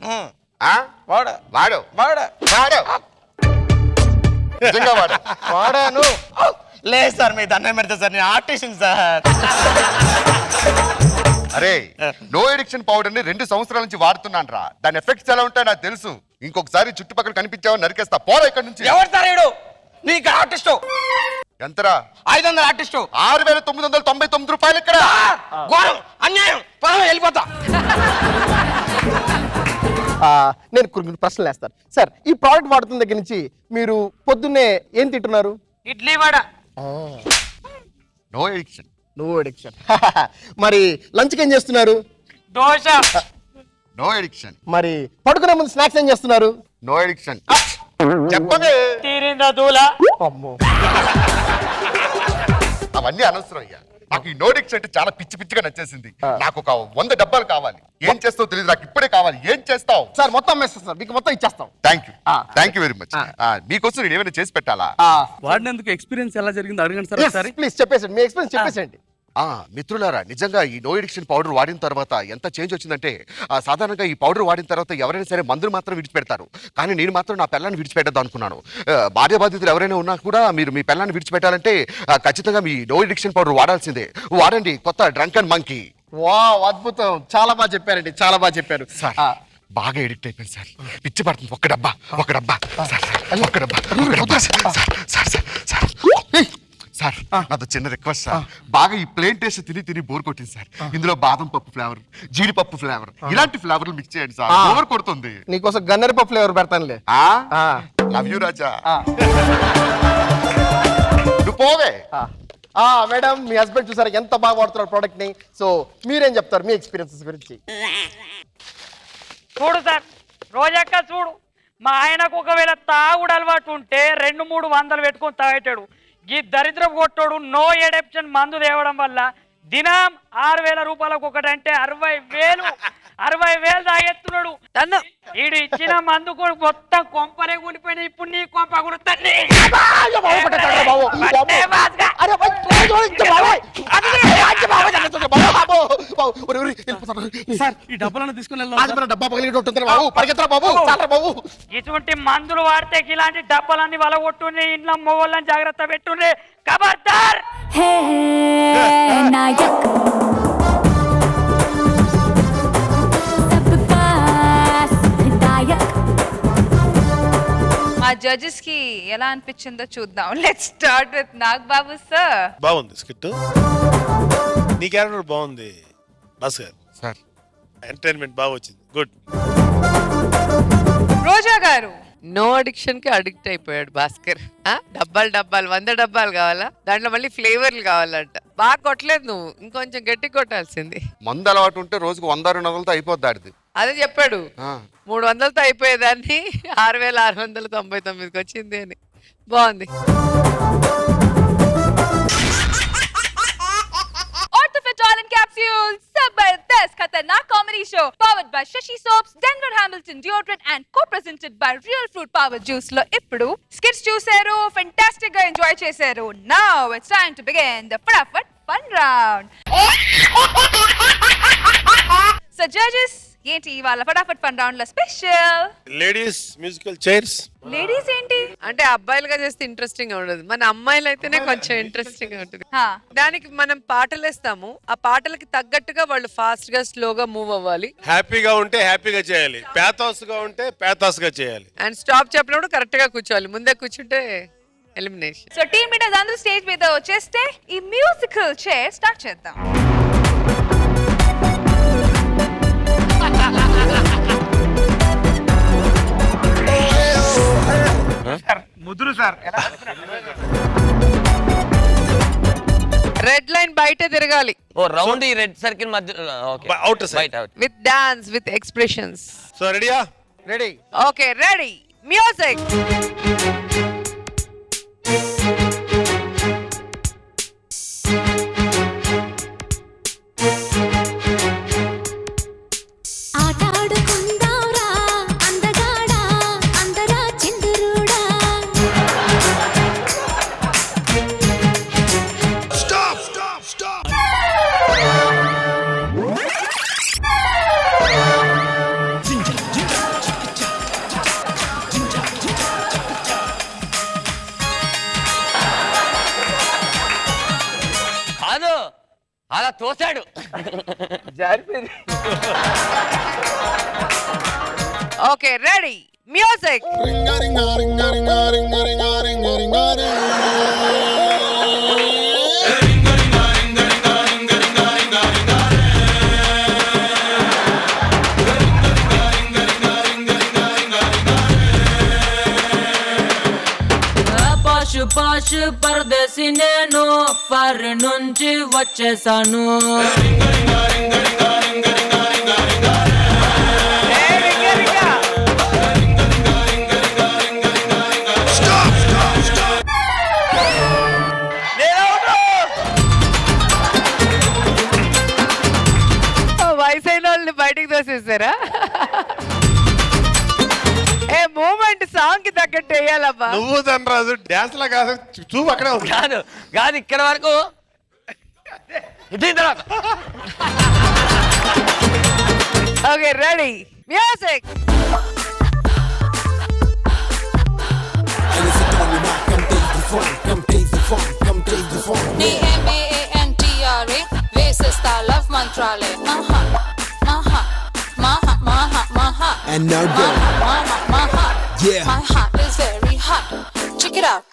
వాడావు నిజంగా వాడాను. లేదు సార్, మీ దండం పెడతా సార్, నేను ఆర్టిస్ట్ సార్. అరే నో ఎడిక్షన్ పౌడర్ ని 2 సంవత్సరాల నుంచి వాడుతున్నాను రా. దాని ఎఫెక్ట్స్ ఎలా ఉంటాయో నాకు తెలుసు. ఇంకొకసారి చుట్టుపక్కల కనిపించావు నరికేస్తా. పోరా ఇక్కడ నుంచి. ఎవరు సార్ ఈడు? నీకు ఆర్టిస్టు ఎంతరా? 500 ఆర్టిస్టు. 6999 రూపాయలు ఇక్కడ. ఘోరం, అన్యాయం. వెళ్ళిపోతా. నేను కొన్ని ప్రశ్నలు వేస్తాను సార్. ఈ ప్రోడక్ట్ వాడుతున్న దగ్గర నుంచి మీరు పొద్దున్నే ఏం తింటున్నారు? Idli vada. No addiction. No addiction. మరి లంచ్కి ఏం చేస్తున్నారు? దోశ. No addiction. మరి పడుకునే ముందు స్నాక్స్ ఏం చేస్తున్నారు? No addiction. చెప్పగే. తీరిందా దూల? అమ్మో, అవన్నీ అనవసరం అయ్యా. నాకు ఈ నో ఎడిక్షన్ అంటే చాలా పిచ్చి పిచ్చిగా నచ్చేసింది. నాకు ఒక 100 డబ్బాలు కావాలి. ఏం చేస్తావు తెలియదు, నాకు ఇప్పుడే కావాలి. ఏం చేస్తావు? సార్ మొత్తం వేస్తాం సార్, మీకు మొత్తం ఇచ్చేస్తాం. Thank you very much. మీకోసం నేను ఏమైనా చేసి పెట్టాలా? వాడినందుకు ఎక్స్పీరియన్స్ ఎలా జరిగింది అడగండి సార్ ఒకసారి. ప్లీజ్ చెప్పేసండి, మీ ఎక్స్పీరియన్స్ చెప్పేసండి. మిత్రులారా, నిజంగా ఈ నో ఎడిక్షన్ పౌడర్ వాడిన తర్వాత ఎంత చేంజ్ వచ్చిందంటే, సాధారణంగా ఈ పౌడర్ వాడిన తర్వాత ఎవరైనా సరే మందులు మాత్రం విడిచిపెడతారు. కానీ నేను మాత్రం నా పిల్లాన్ని విడిచిపెట్టద్దు అనుకున్నాను. భార్య బాధితులు ఎవరైనా ఉన్నా కూడా మీరు మీ పిల్లాన్ని విడిచిపెట్టాలంటే ఖచ్చితంగా మీ నో ఎడిక్షన్ పౌడర్ వాడాల్సిందే. వాడండి, కొత్త డ్రంక్ అండ్ మంకీ. వావ్, అద్భుతం, చాలా బాగా చెప్పారండి, చాలా బాగా చెప్పారు. బాగా ఎడిక్ట్ అయిపోయింది సార్, పిచ్చి పడుతుంది. ఒక డబ్బా ఒక డబ్బా సార్. నాది చిన్న రిక్వెస్ట్ సార్. బాగా ఈ ప్లేన్ టేస్ట్ తిని తిని బోర్ కొట్టింది సార్. ఇందులో బాదం పప్పు ఫ్లేవర్, జీడిపప్పు ఫ్లేవర్, ఇలాంటి ఫ్లేవర్లు మిక్స్ చేయండి సార్. బోర్ కొడుతుంది. నీకోసం గన్నెర పప్పు ఫ్లేవర్ పెడతానులే. లవ్ యూ రాజా. నువ్వు పోవే. మేడం, మీ హస్బెండ్ చూసారా ఎంత బాగా వాడుతున్నారు ప్రోడక్ట్ ని? సో మీరేం చెప్తారు మీ ఎక్స్పీరియన్సెస్ గురించి? చూడు సార్, రోజక్క చూడు, మా ఆయనకు ఒకవేళ తాగుడు అలవాటు ఉంటే 200-300 వందలు పెట్టుకొని తాగేటాడు. ఈ దరిద్రపు కొట్టోడు నో ఎడిక్షన్ మందు తేవడం వల్ల దినం 6,000 రూపాయలకు ఒకటంటే 60,000 తాగెత్తున్నాడు. ఈడు ఇచ్చిన మందు కూడా మొత్తం కొంపలే కూలిపోయినా. ఇప్పుడు నీ కొంప గుర్తుంది. బాబు. సార్ ఈ డబ్బాలను తీసుకుని వెళ్దాం. డబ్బా పగిలి ఉంటుంది బాబు. పరిగెత్తరా బాబు. చాలా బాబు. ఇటువంటి మందులు వాడితే ఇలాంటి డబ్బాలన్నీ వలగొట్టుండే ఇంట్లో మొగోళ్ళని జాగ్రత్త పెట్టుండే. ఖబర్దార్. మా జడ్జెస్ కి ఎలా అనిపించిందో చూద్దాం. Let's start with Nag Babu sir. బాగుంది స్కిట్. నీ క్యారెక్టర్ బాగుంది భాస్కర్ సార్. ఎంటర్టైన్మెంట్ బాగా వచ్చింది. గుడ్. రోజా గారు. నో అడిక్షన్ కి అడిక్ట్ అయిపోయాడు భాస్కర్. డబ్బాలు 100 డబ్బాలు కావాలా, దాంట్లో మళ్ళీ ఫ్లేవర్లు కావాలంట. బాగా కొట్టలేదు నువ్వు, ఇంకొంచెం గట్టి కొట్టాల్సింది. మందు అలవాటు ఉంటే రోజుకు 100-200 అయిపోద్ది ఆడిది. అదే చెప్పాడు. 300తో అయిపోయేదాన్ని 6699కి వచ్చింది అని. బాగుంది. Capsules, Zabardast Khatarnak Comedy Show, powered by Shashi Soaps, Denver Hamilton Deodorant and co-presented by Real Fruit Power Juice లో ఇప్పుడు skits చూసారు, fantastic గా enjoy చేశారు. Now it's time to begin the Fadafat Fun Round. So judges, ఏంటి ఇవాళ ఫటాఫట్ fun round లో special? Ladies musical chairs. Ladies ఏంటి అంటే అబ్బాయిలుగా చేస్తే ఇంట్రెస్టింగ్ గా ఉండదు, మన అమ్మాయిలు అయితేనే కొంచెం ఇంట్రెస్టింగ్ గా ఉంటుంది. దానికి మనం పాటలు వేస్తాము, ఆ పాటలకి తగ్గట్టుగా వాళ్ళు ఫాస్ట్ గా స్లోగా మూవ్ అవ్వాలి. హ్యాపీగా ఉంటే హ్యాపీగా చేయాలి, ప్యాథాస్ గా ఉంటే ప్యాథాస్ గా చేయాలి. అండ్ స్టాప్ చెప్పినప్పుడు కరెక్ట్ గా కూర్చోవాలి, ముందే కూర్చుంటే ఎలిమినేషన్. సో టీమ్ లీడర్స్ అందరూ స్టేజ్ మీద వచ్చేస్తే ఈ మ్యూజికల్ చైర్ స్టార్ట్ చేద్దాం. ముదురు సార్. రెడ్ లైన్ బయట తిరగాలి. ఓ రౌండ్ ఈ రెడ్ సర్కిల్ మధ్య. Okay outside with dance with expressions. So రెడీయా? రెడీ. Okay ready. మ్యూజిక్. అలా తోసాడు, జారిపోయింది. Okay ready. మ్యూజిక్. పాష్ పరదేశి నేను ఫర్ నుంచి వచ్చేసాను. వయసైన వాళ్ళని బయటికి తోసేసారా? ఏ మూమెంట్ సాంగ్ కి తగ్గట్టు వేయాలబ్బా. నువ్వు ధనరాజు డాన్స్ లా కాదు, చూపు అక్కడే ఉంది. కాదు కాదు ఇక్కడ వరకు. Okay ready. మ్యూజిక్. DMANTRA వేసేస్తా లవ్ మంత్రాలే. మహా మహా మహా మహా మహా. And now go. Mama, mama, Yeah. my heart is very hot. Check it out.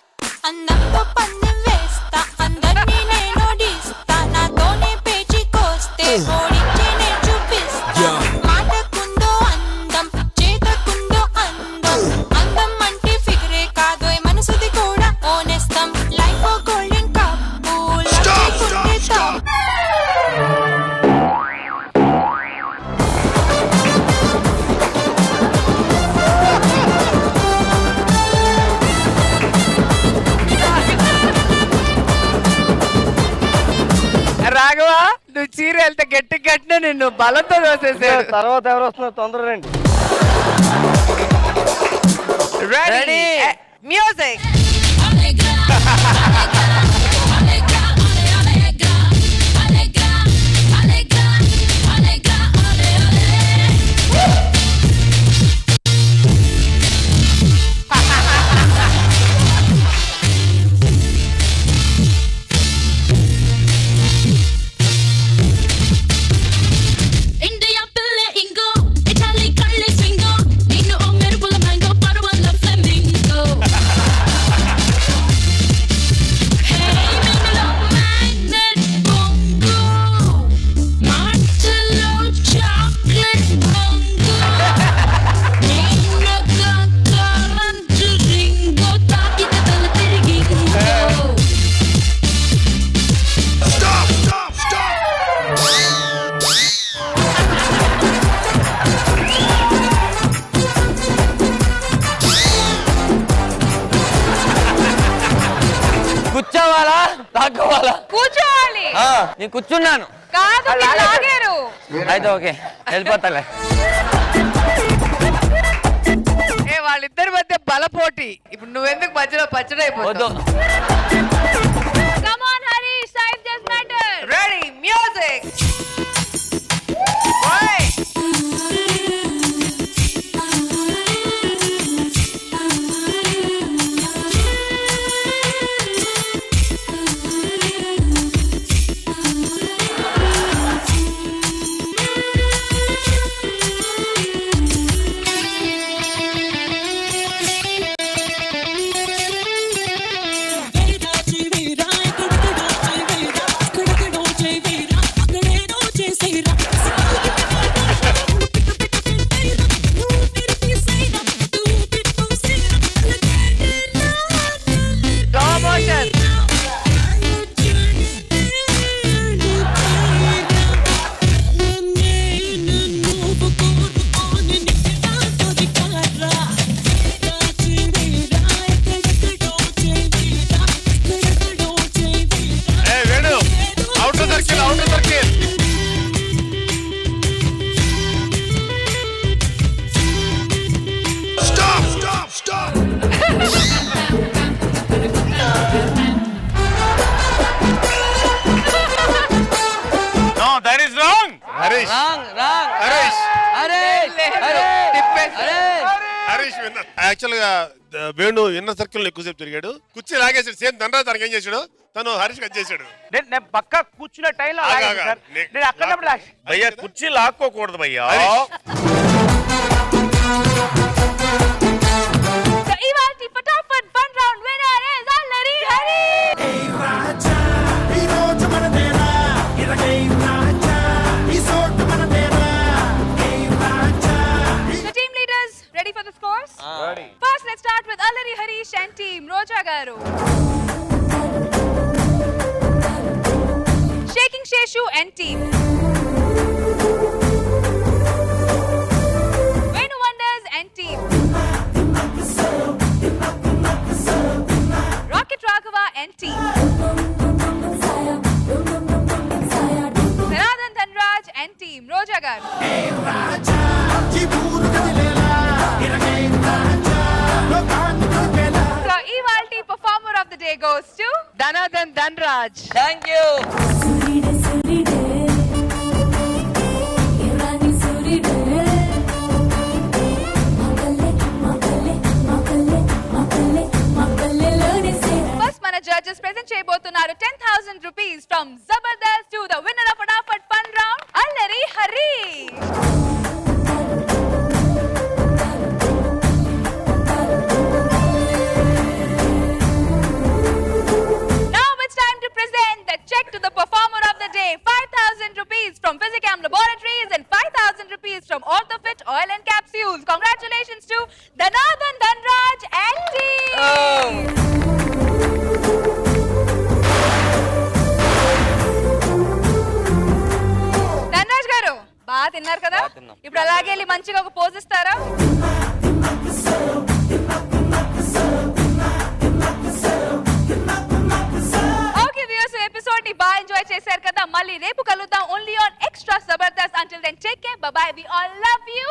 అందంతో పందెం వేస్తా, అందరినీ నేను ఓడిస్తా, నాతోనే పేచి కోస్తే ఓడించి నేను చూపిస్తా. మాటకుందో అందం, చేతకుందో అందం, అందం అంటే ఫిగరే కాదు మనసుది కూడా ఓనేస్తాం. లైఫ్ ఓ గోల్డెన్ కప్పు, లక్ష్మీకుండిస్తాం. రాఘవా నువ్వు చీర వెళ్తే గట్టి గట్టిన నిన్ను బలంతో దోసేసాడు. తర్వాత ఎవరు వస్తున్నారు? తొందర రండి. రెడీ. మ్యూజిక్. నేను కూర్చున్నాను. కాదు మీరు లాగారు. అయితే ఓకే వెళ్ళిపోతాలే. వాళ్ళిద్దరి మధ్య బల పోటీ. ఇప్పుడు నువ్వెందుకు మధ్యలో పచ్చడి అయిపోతావు? Come on Harish, time just matter. Ready, music. Actual గా వేణు ఇన్నర్ సర్కిల్ లో ఎక్కువసేపు తిరిగాడు. కుర్చీ లాగేసాడు. సేమ్ ధనరాజ్ తనకి ఏం చేశాడు, తను హరీష్ కట్ చేశాడు. నేను పక్క కూర్చున్న టైంలో నేను అక్కడ భయ్యా కుర్చీ లాక్కోకూడదు భయ్యా. ఇవాల్టి ఫటాఫట్ ఫన్ రౌండ్ విన్నర్ ఇస్ అల్లరి Hari. The team leaders ready for the scores? Ready. First let's start with Allari Harish and team Roja garu. Shaking Sheshu and team. Venu Wonders and team. Rocket Raghava and team. Sanathan Dhanraj and team Roja garu. So Ivalti performer of the day goes to Dhanathan Dhanraj. Thank you. First mana judges present cheyabothunaru 10,000 rupees from Zabardast to the winner of Fataafat Fun Round, Allari Harish. Now it's time to present the check to the performer of the day. 5,000 rupees from Physicam Laboratories and 5,000 rupees from OrthoFit Oil and Capsules. Congratulations to Dhanathan Dhanraj and team. Dhanraj గారు బాగా తిన్నారు కదా, ఇప్పుడు అలాగే వెళ్ళి మంచిగా ఒక pose ఇస్తారా? ఓకే వ్యూయర్స్, ఎపిసోడ్ ని బాగా ఎంజాయ్ చేశారు కదా. మళ్ళీ రేపు కలుద్దాం only on extra Jabardasth. Until then take care, bye bye, we all love you.